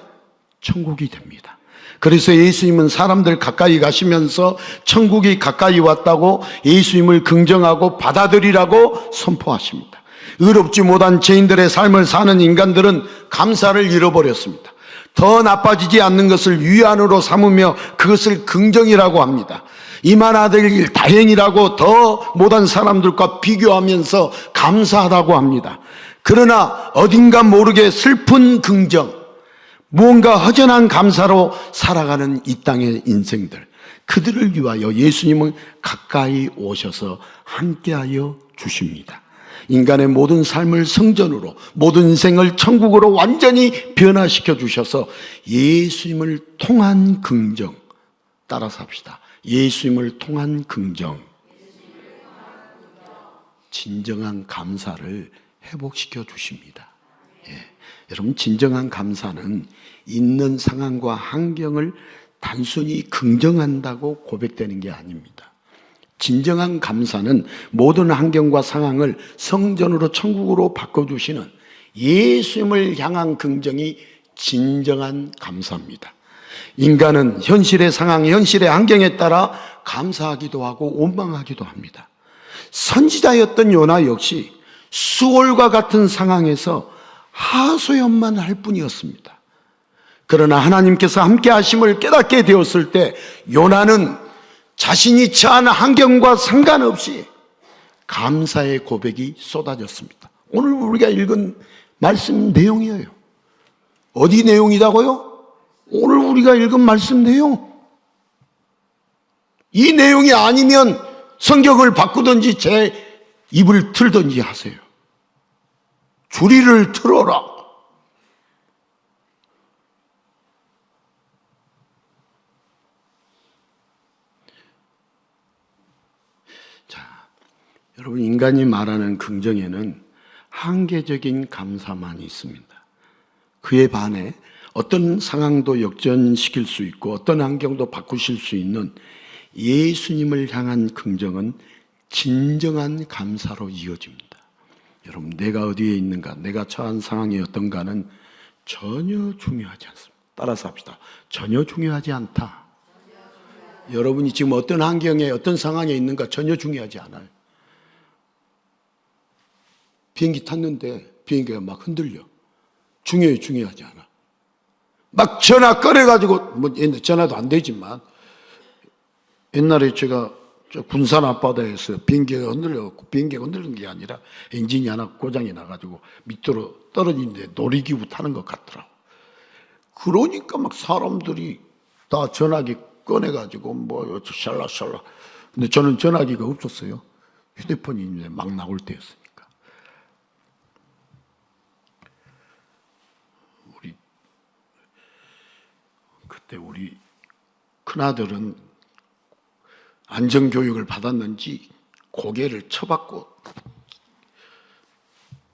천국이 됩니다. 그래서 예수님은 사람들 가까이 가시면서 천국이 가까이 왔다고 예수님을 긍정하고 받아들이라고 선포하십니다. 의롭지 못한 죄인들의 삶을 사는 인간들은 감사를 잃어버렸습니다. 더 나빠지지 않는 것을 위안으로 삼으며 그것을 긍정이라고 합니다. 이만 될 일 다행이라고 더 못한 사람들과 비교하면서 감사하다고 합니다. 그러나 어딘가 모르게 슬픈 긍정, 무언가 허전한 감사로 살아가는 이 땅의 인생들, 그들을 위하여 예수님은 가까이 오셔서 함께하여 주십니다. 인간의 모든 삶을 성전으로, 모든 인생을 천국으로 완전히 변화시켜 주셔서 예수님을 통한 긍정, 따라서 합시다. 예수님을 통한 긍정, 진정한 감사를 회복시켜 주십니다. 여러분, 진정한 감사는 있는 상황과 환경을 단순히 긍정한다고 고백되는 게 아닙니다. 진정한 감사는 모든 환경과 상황을 성전으로 천국으로 바꿔주시는 예수님을 향한 긍정이 진정한 감사입니다. 인간은 현실의 상황, 현실의 환경에 따라 감사하기도 하고 원망하기도 합니다. 선지자였던 요나 역시 수월과 같은 상황에서 하소연만 할 뿐이었습니다. 그러나 하나님께서 함께 하심을 깨닫게 되었을 때 요나는 자신이 처한 환경과 상관없이 감사의 고백이 쏟아졌습니다. 오늘 우리가 읽은 말씀 내용이에요. 어디 내용이라고요? 오늘 우리가 읽은 말씀 내용. 이 내용이 아니면 성경을 바꾸든지 제 입을 틀든지 하세요. 주리를 틀어라. 자, 여러분, 인간이 말하는 긍정에는 한계적인 감사만 있습니다. 그에 반해 어떤 상황도 역전시킬 수 있고 어떤 환경도 바꾸실 수 있는 예수님을 향한 긍정은 진정한 감사로 이어집니다. 여러분, 내가 어디에 있는가, 내가 처한 상황이 어떤가는 전혀 중요하지 않습니다. 따라서 합시다. 전혀 중요하지 않다. 여러분이 지금 어떤 환경에, 어떤 상황에 있는가 전혀 중요하지 않아요. 비행기 탔는데 비행기가 막 흔들려. 중요하지 않아. 막 전화 꺼내가지고, 뭐 전화도 안 되지만, 옛날에 제가 군산 앞바다에서 비행기가 흔들려갖고, 비행기가 흔들리는 게 아니라 엔진이 하나 고장이 나가지고 밑으로 떨어지는데 놀이기구 타는 것 같더라고. 그러니까 막 사람들이 다 전화기 꺼내가지고 뭐 샬라샬라. 근데 저는 전화기가 없었어요. 휴대폰이 이제 막 나올 때였으니까. 그때 우리 큰아들은 안전교육을 받았는지 고개를 쳐박고,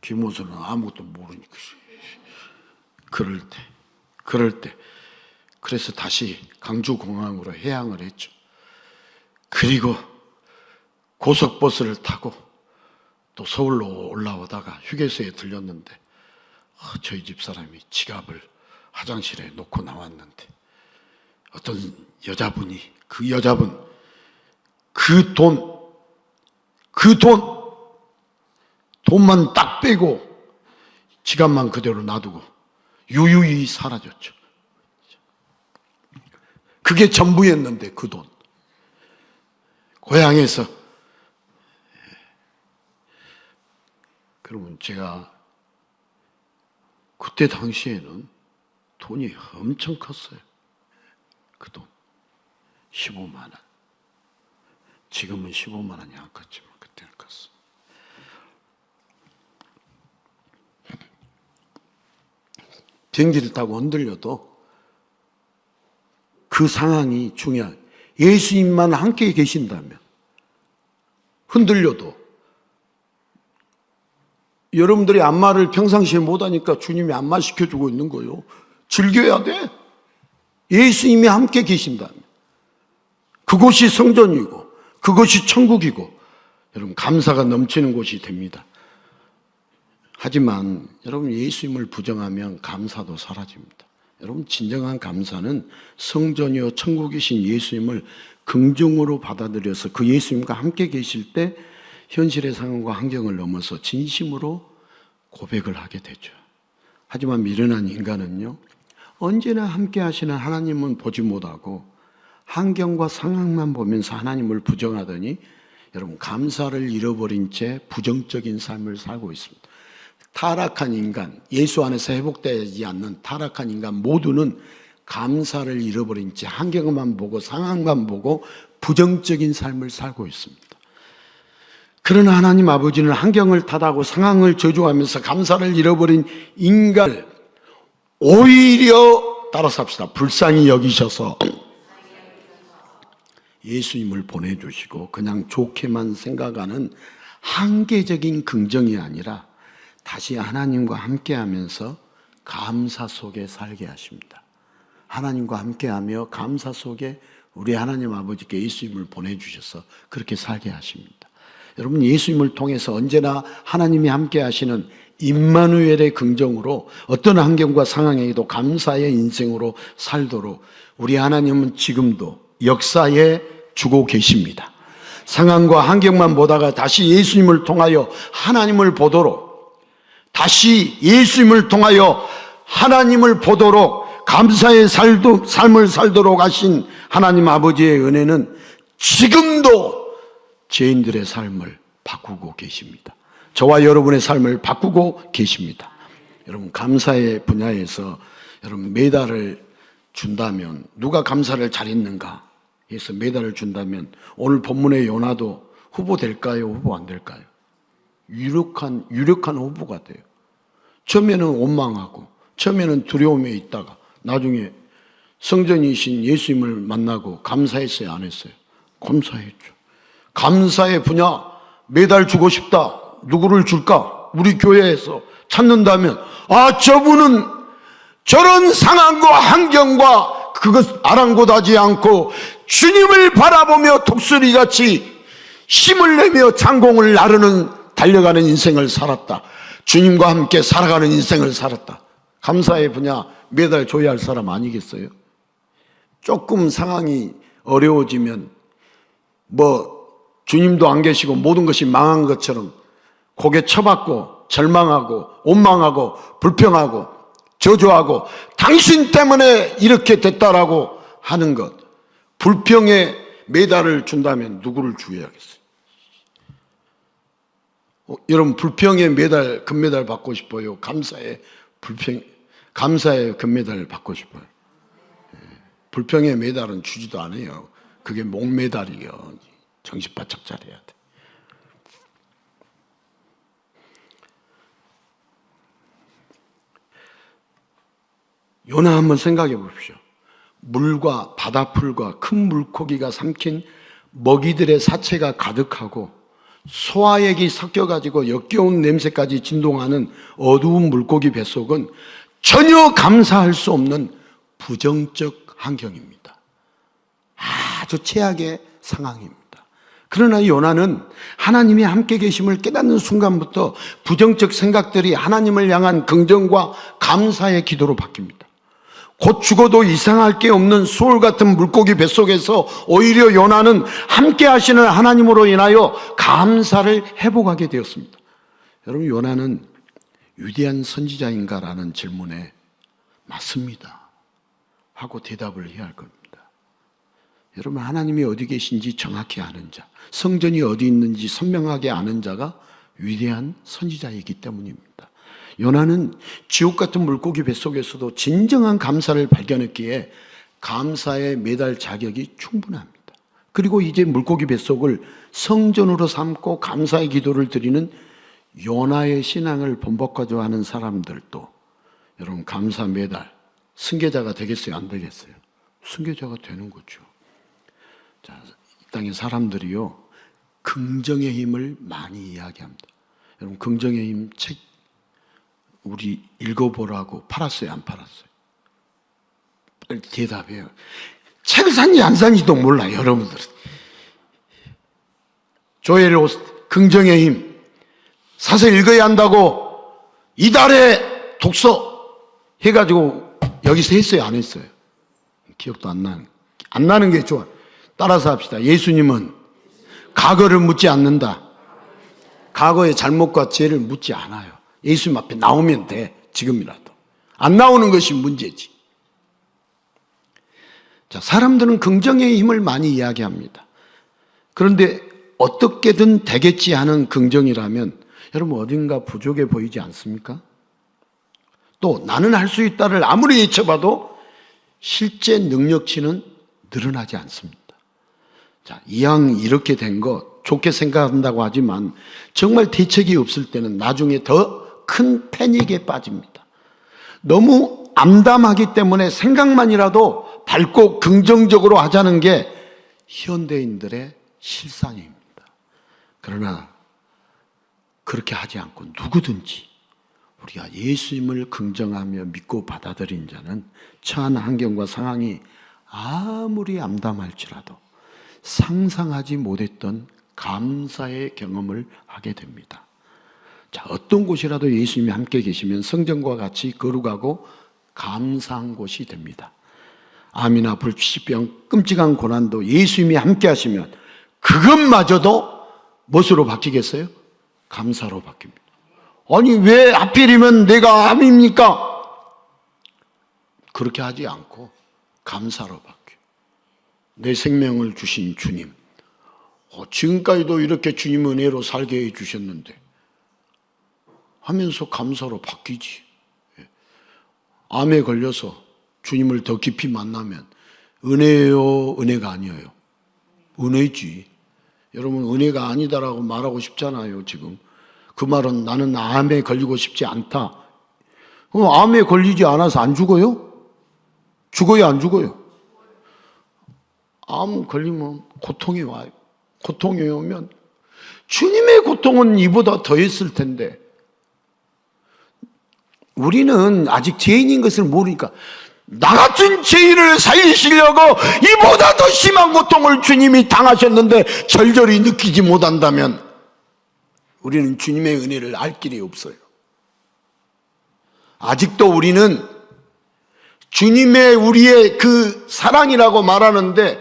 김호수는 아무것도 모르니까. 그럴 때 그래서 다시 강주공항으로 해양을 했죠. 그리고 고속버스를 타고 또 서울로 올라오다가 휴게소에 들렸는데 저희 집사람이 지갑을 화장실에 놓고 나왔는데 어떤 여자분이, 그 여자분 돈만 딱 빼고 지갑만 그대로 놔두고 유유히 사라졌죠. 그게 전부였는데 그 돈. 고향에서. 그러면 제가 그때 당시에는 돈이 엄청 컸어요. 그 돈. 15만 원. 지금은 15만 원이 안 컸지만 그때는 컸어. 비행기를 타고 흔들려도 그 상황이 중요한, 예수님만 함께 계신다면 흔들려도, 여러분들이 안마를 평상시에 못하니까 주님이 안마 시켜주고 있는 거예요. 즐겨야 돼. 예수님이 함께 계신다면 그곳이 성전이고 그것이 천국이고 여러분 감사가 넘치는 곳이 됩니다. 하지만 여러분, 예수님을 부정하면 감사도 사라집니다. 여러분, 진정한 감사는 성전이요 천국에 계신 예수님을 긍정으로 받아들여서 그 예수님과 함께 계실 때 현실의 상황과 환경을 넘어서 진심으로 고백을 하게 되죠. 하지만 미련한 인간은요, 언제나 함께 하시는 하나님은 보지 못하고 환경과 상황만 보면서 하나님을 부정하더니 여러분, 감사를 잃어버린 채 부정적인 삶을 살고 있습니다. 타락한 인간, 예수 안에서 회복되지 않는 타락한 인간 모두는 감사를 잃어버린 채 환경만 보고 상황만 보고 부정적인 삶을 살고 있습니다. 그러나 하나님 아버지는 환경을 탓하고 상황을 저주하면서 감사를 잃어버린 인간을 오히려 따라서 합시다. 불쌍히 여기셔서 예수님을 보내주시고 그냥 좋게만 생각하는 한계적인 긍정이 아니라 다시 하나님과 함께하면서 감사 속에 살게 하십니다. 하나님과 함께하며 감사 속에 우리 하나님 아버지께 예수님을 보내주셔서 그렇게 살게 하십니다. 여러분, 예수님을 통해서 언제나 하나님이 함께 하시는 임마누엘의 긍정으로 어떤 환경과 상황에도 감사의 인생으로 살도록 우리 하나님은 지금도 역사에 주고 계십니다. 상황과 환경만 보다가 다시 예수님을 통하여 하나님을 보도록, 다시 예수님을 통하여 하나님을 보도록 감사의 삶을 살도록 하신 하나님 아버지의 은혜는 지금도 죄인들의 삶을 바꾸고 계십니다. 저와 여러분의 삶을 바꾸고 계십니다. 여러분, 감사의 분야에서 여러분 메달을 준다면, 누가 감사를 잘했는가 해서 메달을 준다면 오늘 본문의 요나도 후보 될까요? 후보 안 될까요? 유력한 후보가 돼요. 처음에는 원망하고 처음에는 두려움에 있다가 나중에 성전이신 예수님을 만나고 감사했어요, 안 했어요? 감사했죠. 감사의 분야, 메달 주고 싶다. 누구를 줄까? 우리 교회에서 찾는다면, 저분은 저런 상황과 환경과 그것 아랑곳하지 않고 주님을 바라보며 독수리같이 힘을 내며 장공을 나르는 달려가는 인생을 살았다. 주님과 함께 살아가는 인생을 살았다. 감사의 분야 메달 줘야 할 사람 아니겠어요? 조금 상황이 어려워지면 주님도 안 계시고 모든 것이 망한 것처럼 고개 쳐박고 절망하고 원망하고 불평하고 저주하고 당신 때문에 이렇게 됐다라고 하는 것, 불평의 메달을 준다면 누구를 주어야겠어요? 여러분, 불평의 메달, 금메달 받고 싶어요? 감사의 금메달을 받고 싶어요? 불평의 메달은 주지도 않아요. 그게 목메달이요. 정신 바짝 차려야 돼. 요나 한번 생각해 보십시오. 물과 바다풀과 큰 물고기가 삼킨 먹이들의 사체가 가득하고 소화액이 섞여가지고 역겨운 냄새까지 진동하는 어두운 물고기 뱃속은 전혀 감사할 수 없는 부정적 환경입니다. 아주 최악의 상황입니다. 그러나 요나는 하나님이 함께 계심을 깨닫는 순간부터 부정적 생각들이 하나님을 향한 긍정과 감사의 기도로 바뀝니다. 곧 죽어도 이상할 게 없는 수월 같은 물고기 뱃속에서 오히려 요나는 함께 하시는 하나님으로 인하여 감사를 회복하게 되었습니다. 여러분, 요나는 위대한 선지자인가라는 질문에 맞습니다 하고 대답을 해야 할 겁니다. 여러분, 하나님이 어디 계신지 정확히 아는 자, 성전이 어디 있는지 선명하게 아는 자가 위대한 선지자이기 때문입니다. 요나는 지옥 같은 물고기 뱃속에서도 진정한 감사를 발견했기에 감사의 메달 자격이 충분합니다. 그리고 이제 물고기 뱃속을 성전으로 삼고 감사의 기도를 드리는 요나의 신앙을 본받고자 하는 사람들도 여러분, 감사 메달 승계자가 되겠어요? 안 되겠어요? 승계자가 되는 거죠. 자, 이 땅의 사람들이요, 긍정의 힘을 많이 이야기합니다. 여러분, 긍정의 힘 책 우리 읽어보라고 팔았어요? 안 팔았어요? 빨리 대답해요. 책을 샀는지 안 샀는지도 몰라요, 여러분들. 조엘 오스틴, 긍정의 힘. 사서 읽어야 한다고 이달에 독서 해가지고 여기서 했어요, 안 했어요? 기억도 안 나는 게 좋아. 따라서 합시다. 예수님은 과거를 묻지 않는다. 과거의 잘못과 죄를 묻지 않아요. 예수님 앞에 나오면 돼, 지금이라도. 안 나오는 것이 문제지. 자, 사람들은 긍정의 힘을 많이 이야기합니다. 그런데 어떻게든 되겠지 하는 긍정이라면 여러분 어딘가 부족해 보이지 않습니까? 또 나는 할 수 있다를 아무리 외쳐봐도 실제 능력치는 늘어나지 않습니다. 자, 이왕 이렇게 된 거 좋게 생각한다고 하지만 정말 대책이 없을 때는 나중에 더 큰 패닉에 빠집니다. 너무 암담하기 때문에 생각만이라도 밝고 긍정적으로 하자는 게 현대인들의 실상입니다. 그러나 그렇게 하지 않고 누구든지 우리가 예수님을 긍정하며 믿고 받아들인 자는 처한 환경과 상황이 아무리 암담할지라도 상상하지 못했던 감사의 경험을 하게 됩니다. 자, 어떤 곳이라도 예수님이 함께 계시면 성전과 같이 거룩하고 감사한 곳이 됩니다. 암이나 불치병, 끔찍한 고난도 예수님이 함께 하시면 그것마저도 무엇으로 바뀌겠어요? 감사로 바뀝니다. 아니, 왜 하필이면 내가 암입니까? 그렇게 하지 않고 감사로 바뀌어요. 내 생명을 주신 주님, 지금까지도 이렇게 주님 은혜로 살게 해주셨는데 하면서 감사로 바뀌지. 암에 걸려서 주님을 더 깊이 만나면 은혜예요, 은혜가 아니에요? 은혜지. 여러분, 은혜가 아니다라고 말하고 싶잖아요, 지금. 그 말은 나는 암에 걸리고 싶지 않다. 그럼 암에 걸리지 않아서 안 죽어요? 죽어요, 안 죽어요? 암 걸리면 고통이 와요. 고통이 오면 주님의 고통은 이보다 더했을 텐데 우리는 아직 죄인인 것을 모르니까 나 같은 죄인을 살리시려고 이보다 더 심한 고통을 주님이 당하셨는데 절절히 느끼지 못한다면 우리는 주님의 은혜를 알 길이 없어요. 아직도 우리는 주님의 우리의 그 사랑이라고 말하는데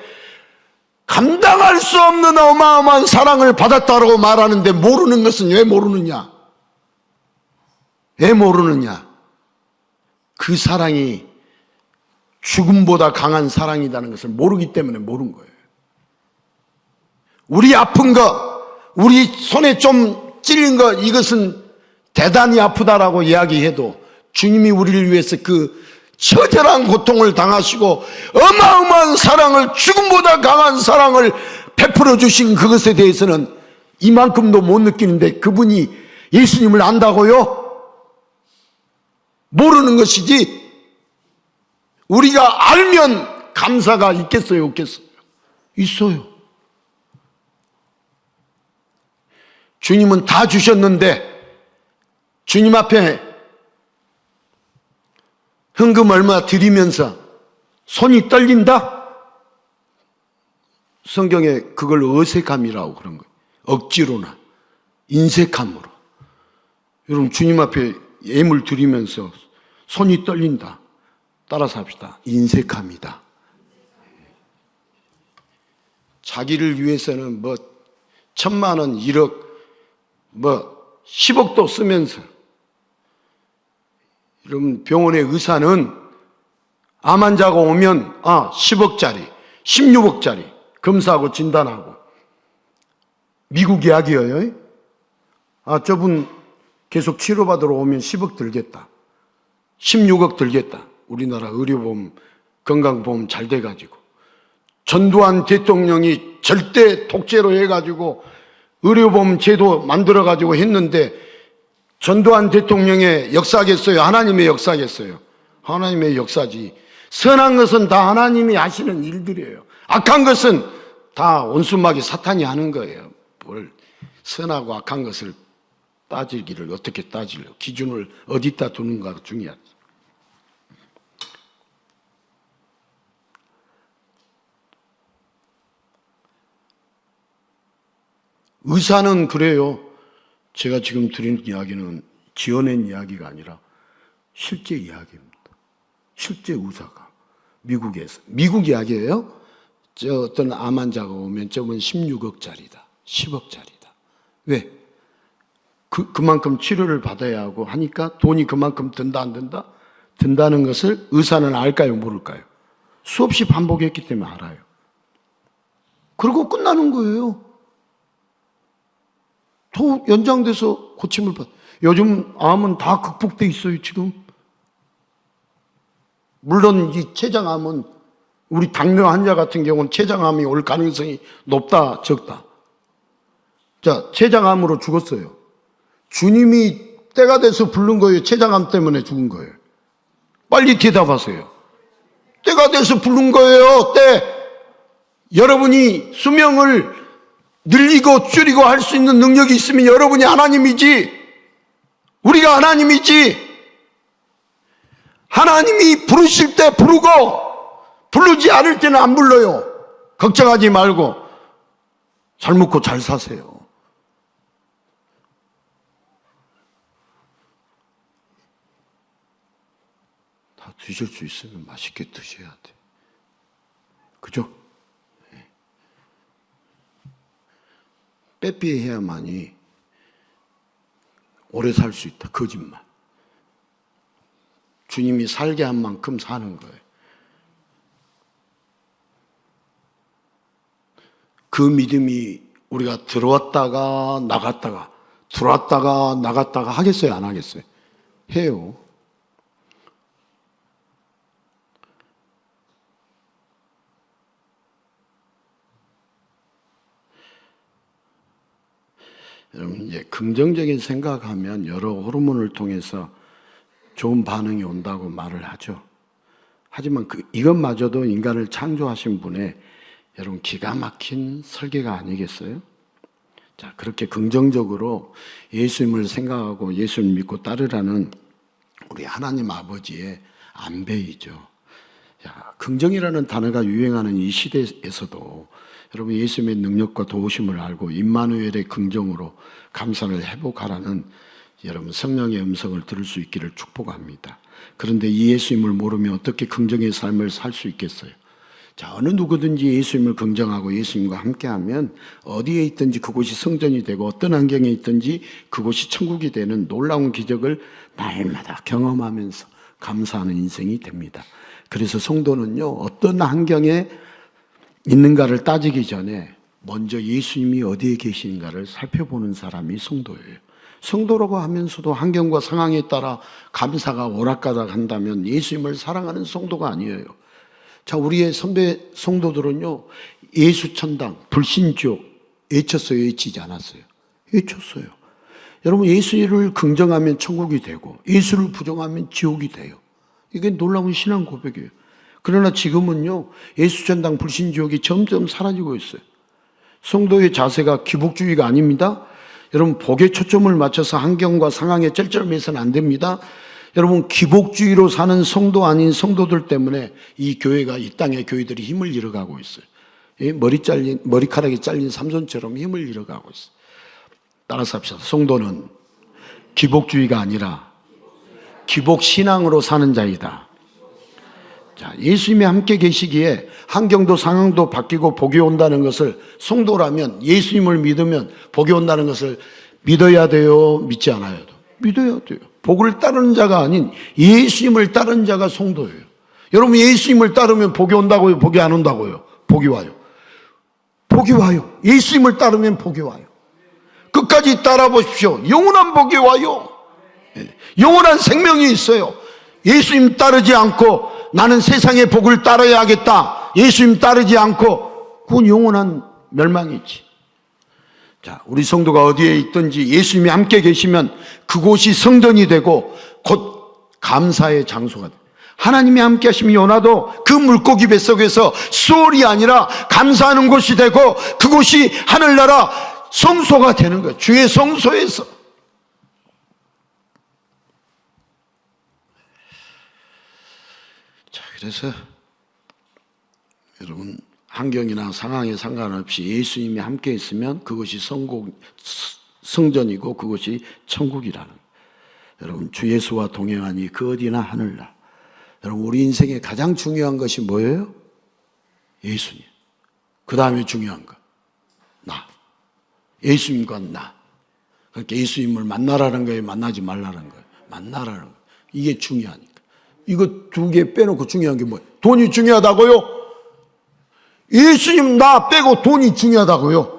감당할 수 없는 어마어마한 사랑을 받았다고 말하는데 모르는 것은 왜 모르느냐? 왜 모르느냐? 그 사랑이 죽음보다 강한 사랑이라는 것을 모르기 때문에 모르는 거예요. 우리 아픈 거, 우리 손에 좀 찔린 거, 이것은 대단히 아프다라고 이야기해도 주님이 우리를 위해서 그 처절한 고통을 당하시고 어마어마한 사랑을, 죽음보다 강한 사랑을 베풀어 주신 그것에 대해서는 이만큼도 못 느끼는데 그분이 예수님을 안다고요? 모르는 것이지. 우리가 알면 감사가 있겠어요, 없겠어요? 있어요. 주님은 다 주셨는데 주님 앞에 헌금 얼마 드리면서 손이 떨린다? 성경에 그걸 어색함이라고 그런 거예요. 억지로나 인색함으로. 여러분, 주님 앞에 예물 드리면서 손이 떨린다. 따라서 합시다. 인색함이다. 자기를 위해서는 1,000만 원, 1억, 10억도 쓰면서, 여러분, 병원의 의사는 암 환자가 오면 10억짜리, 16억짜리 검사하고 진단하고, 미국 이야기예요. 저분 계속 치료받으러 오면 10억 들겠다, 16억 들겠다. 우리나라 의료보험, 건강보험 잘 돼가지고 전두환 대통령이 절대 독재로 해가지고 의료보험 제도 만들어가지고 했는데 전두환 대통령의 역사겠어요? 하나님의 역사겠어요? 하나님의 역사지. 선한 것은 다 하나님이 하시는 일들이에요. 악한 것은 다 원수마귀 사탄이 하는 거예요. 뭘 선하고 악한 것을 따지기를 어떻게 따질래요? 기준을 어디다 두는가가 중요하죠. 의사는 그래요. 제가 지금 드리는 이야기는 지어낸 이야기가 아니라 실제 이야기입니다. 실제 의사가 미국에서, 미국 이야기예요. 저 어떤 암 환자가 오면 저건 16억짜리다, 10억짜리다. 왜? 그만큼 치료를 받아야 하고 하니까 돈이 그만큼 든다 안 든다? 든다는 것을 의사는 알까요 모를까요? 수없이 반복했기 때문에 알아요. 그리고 끝나는 거예요. 더 연장돼서 고침을 받. 요즘 암은 다 극복돼 있어요 지금. 물론 이 췌장암은 우리 당뇨 환자 같은 경우는 췌장암이 올 가능성이 높다 적다. 자, 췌장암으로 죽었어요. 주님이 때가 돼서 부른 거예요? 췌장암 때문에 죽은 거예요? 빨리 대답하세요. 때가 돼서 부른 거예요. 때. 여러분이 수명을 늘리고 줄이고 할 수 있는 능력이 있으면 여러분이 하나님이지, 우리가 하나님이지. 하나님이 부르실 때 부르고 부르지 않을 때는 안 불러요. 걱정하지 말고 잘 먹고 잘 사세요. 다 드실 수 있으면 맛있게 드셔야 돼. 그죠? 빼빼해야만이 오래 살 수 있다. 거짓말. 주님이 살게 한 만큼 사는 거예요. 그 믿음이 우리가 들어왔다가 나갔다가 들어왔다가 나갔다가 하겠어요? 안 하겠어요? 해요. 여러분, 이제 긍정적인 생각하면 여러 호르몬을 통해서 좋은 반응이 온다고 말을 하죠. 하지만 이것마저도 인간을 창조하신 분의 여러분 기가 막힌 설계가 아니겠어요? 자, 그렇게 긍정적으로 예수님을 생각하고 예수님을 믿고 따르라는 우리 하나님 아버지의 안배이죠. 자, 긍정이라는 단어가 유행하는 이 시대에서도 여러분 예수님의 능력과 도우심을 알고 임마누엘의 긍정으로 감사를 회복하라는 여러분 성령의 음성을 들을 수 있기를 축복합니다. 그런데 이 예수님을 모르면 어떻게 긍정의 삶을 살 수 있겠어요? 자, 어느 누구든지 예수님을 긍정하고 예수님과 함께하면 어디에 있든지 그곳이 성전이 되고 어떤 환경에 있든지 그곳이 천국이 되는 놀라운 기적을 날마다 경험하면서 감사하는 인생이 됩니다. 그래서 성도는요, 어떤 환경에 있는가를 따지기 전에 먼저 예수님이 어디에 계시는가를 살펴보는 사람이 성도예요. 성도라고 하면서도 환경과 상황에 따라 감사가 오락가락 한다면 예수님을 사랑하는 성도가 아니에요. 자, 우리의 선배 성도들은요, 예수천당, 불신지옥 외쳤어요? 외치지 않았어요? 외쳤어요. 여러분, 예수를 긍정하면 천국이 되고 예수를 부정하면 지옥이 돼요. 이게 놀라운 신앙 고백이에요. 그러나 지금은요, 예수천당, 불신지옥이 점점 사라지고 있어요. 성도의 자세가 기복주의가 아닙니다. 여러분, 복에 초점을 맞춰서 환경과 상황에 쩔쩔매서는 안 됩니다. 여러분, 기복주의로 사는 성도 아닌 성도들 때문에 이 교회가, 이 땅의 교회들이 힘을 잃어가고 있어요. 머리카락이 잘린 삼손처럼 힘을 잃어가고 있어요. 따라서 합시다. 성도는 기복주의가 아니라 기복신앙으로 사는 자이다. 자, 예수님이 함께 계시기에 환경도 상황도 바뀌고 복이 온다는 것을, 성도라면 예수님을 믿으면 복이 온다는 것을 믿어야 돼요? 믿지 않아야 돼요? 믿어야 돼요. 복을 따르는 자가 아닌 예수님을 따르는 자가 성도예요. 여러분, 예수님을 따르면 복이 온다고요? 복이 안 온다고요? 복이 와요. 복이 와요. 예수님을 따르면 복이 와요. 끝까지 따라 보십시오. 영원한 복이 와요. 영원한 생명이 있어요. 예수님 따르지 않고 나는 세상의 복을 따라야 하겠다, 예수님 따르지 않고, 그건 영원한 멸망이지. 자, 우리 성도가 어디에 있든지 예수님이 함께 계시면 그곳이 성전이 되고 곧 감사의 장소가 돼요. 하나님이 함께 하시면 요나도 그 물고기 뱃속에서 수월이 아니라 감사하는 곳이 되고 그곳이 하늘나라 성소가 되는 거예요. 주의 성소에서. 자, 그래서 여러분, 환경이나 상황에 상관없이 예수님이 함께 있으면 그것이 성전이고 그것이 천국이라는 거예요. 여러분, 주 예수와 동행하니 그 어디나 하늘나. 여러분, 우리 인생에 가장 중요한 것이 뭐예요? 예수님. 그 다음에 중요한 거, 나. 예수님과 나. 그러니까 예수님을 만나라는 거예요, 만나지 말라는 거예요? 만나라는 거예요. 이게 중요하니까. 이거 두 개 빼놓고 중요한 게 뭐예요? 돈이 중요하다고요? 예수님 나 빼고 돈이 중요하다고요?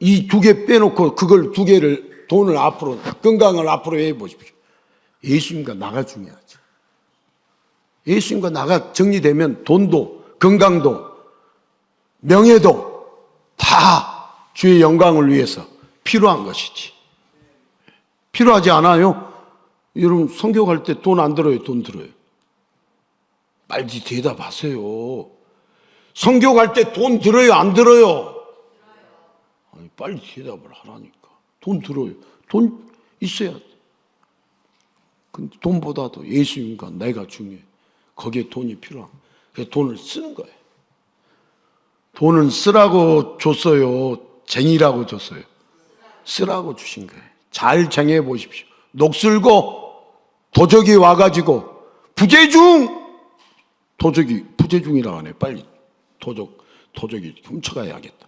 이 두 개 빼놓고 그걸 두 개를, 돈을 앞으로, 건강을 앞으로 해보십시오. 예수님과 나가 중요하죠. 예수님과 나가 정리되면 돈도, 건강도, 명예도 다 주의 영광을 위해서 필요한 것이지. 필요하지 않아요? 여러분, 선교 갈 때 돈 안 들어요? 돈 들어요? 빨리 대답하세요. 선교 갈 때 돈 들어요? 안 들어요? 아니, 빨리 대답을 하라니까. 돈 들어요. 돈 있어야 돼. 근데 돈보다도 예수님과 내가 중요해. 거기에 돈이 필요한 거예요. 그래서 돈을 쓰는 거예요. 돈은 쓰라고 줬어요? 쟁이라고 줬어요? 쓰라고 주신 거예요. 잘 쟁해 보십시오. 녹슬고 도적이 와가지고 부재중이라고 하네. 빨리 도적이 훔쳐가야겠다.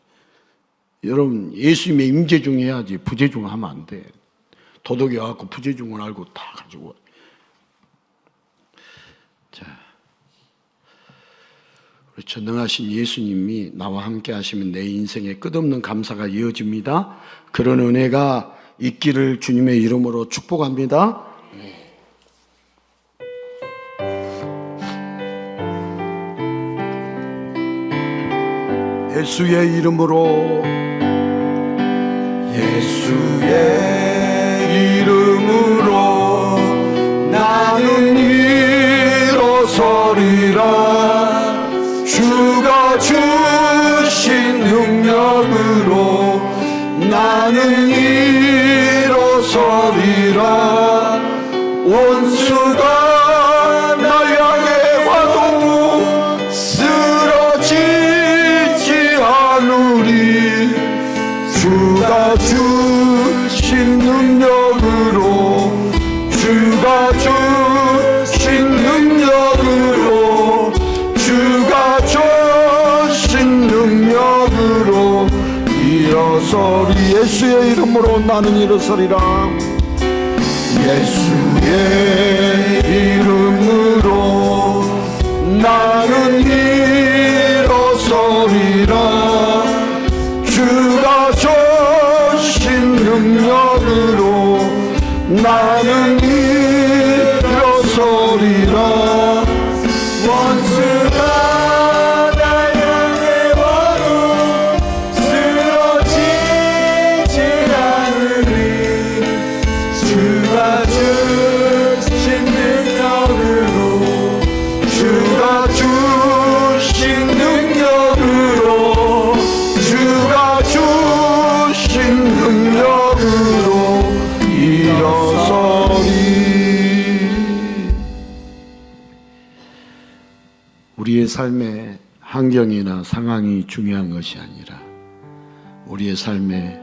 여러분, 예수님의 임재중 해야지 부재중 하면 안 돼. 도둑이 와갖고 부재중을 알고 다 가지고. 자, 우리 전능하신 예수님이 나와 함께 하시면 내 인생에 끝없는 감사가 이어집니다. 그런 은혜가 있기를 주님의 이름으로 축복합니다. 예수의 이름으로, 예수의 이름으로 나는 일어서리라. 주가 주신 능력으로 나는 일어서리라. 원수가 나 향해 와도 쓰러지지 않으리. 주가 주신 능력으로, 주가 주신 능력으로, 주가 주신 능력으로 일어서리. 예수의 이름으로 나는 일어서리라. 예수의 이름으로 나는 일어서리라. 주가 주신 능력으로 나는 일어서리라. 원수가 나 향해 와도 쓰러지지 않으리. 주가 주신 능력으로, 주가 주신 능력으로, 주가 주신 능력으로 일어서리. 우리의 삶에 환경이나 상황이 중요한 것이 아니라 우리의 삶에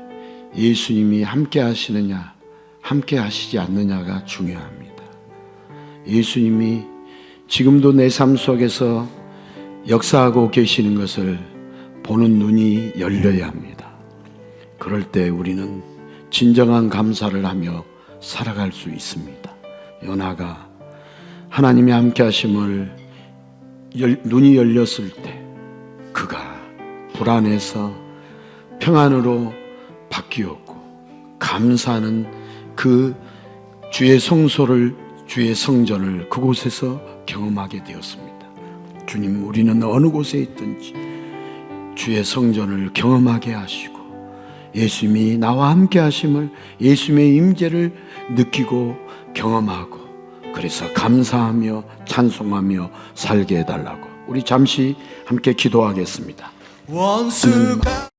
예수님이 함께 하시느냐, 함께 하시지 않느냐가 중요합니다. 예수님이 지금도 내 삶 속에서 역사하고 계시는 것을 보는 눈이 열려야 합니다. 그럴 때 우리는 진정한 감사를 하며 살아갈 수 있습니다. 요나가 하나님의 함께 하심을 눈이 열렸을 때 그가 불안해서 평안으로 바뀌었고, 감사하는 그 주의 성소를, 주의 성전을 그곳에서 경험하게 되었습니다. 주님, 우리는 어느 곳에 있든지 주의 성전을 경험하게 하시고 예수님이 나와 함께 하심을, 예수님의 임재를 느끼고 경험하고, 그래서 감사하며 찬송하며 살게 해달라고 우리 잠시 함께 기도하겠습니다. 원수가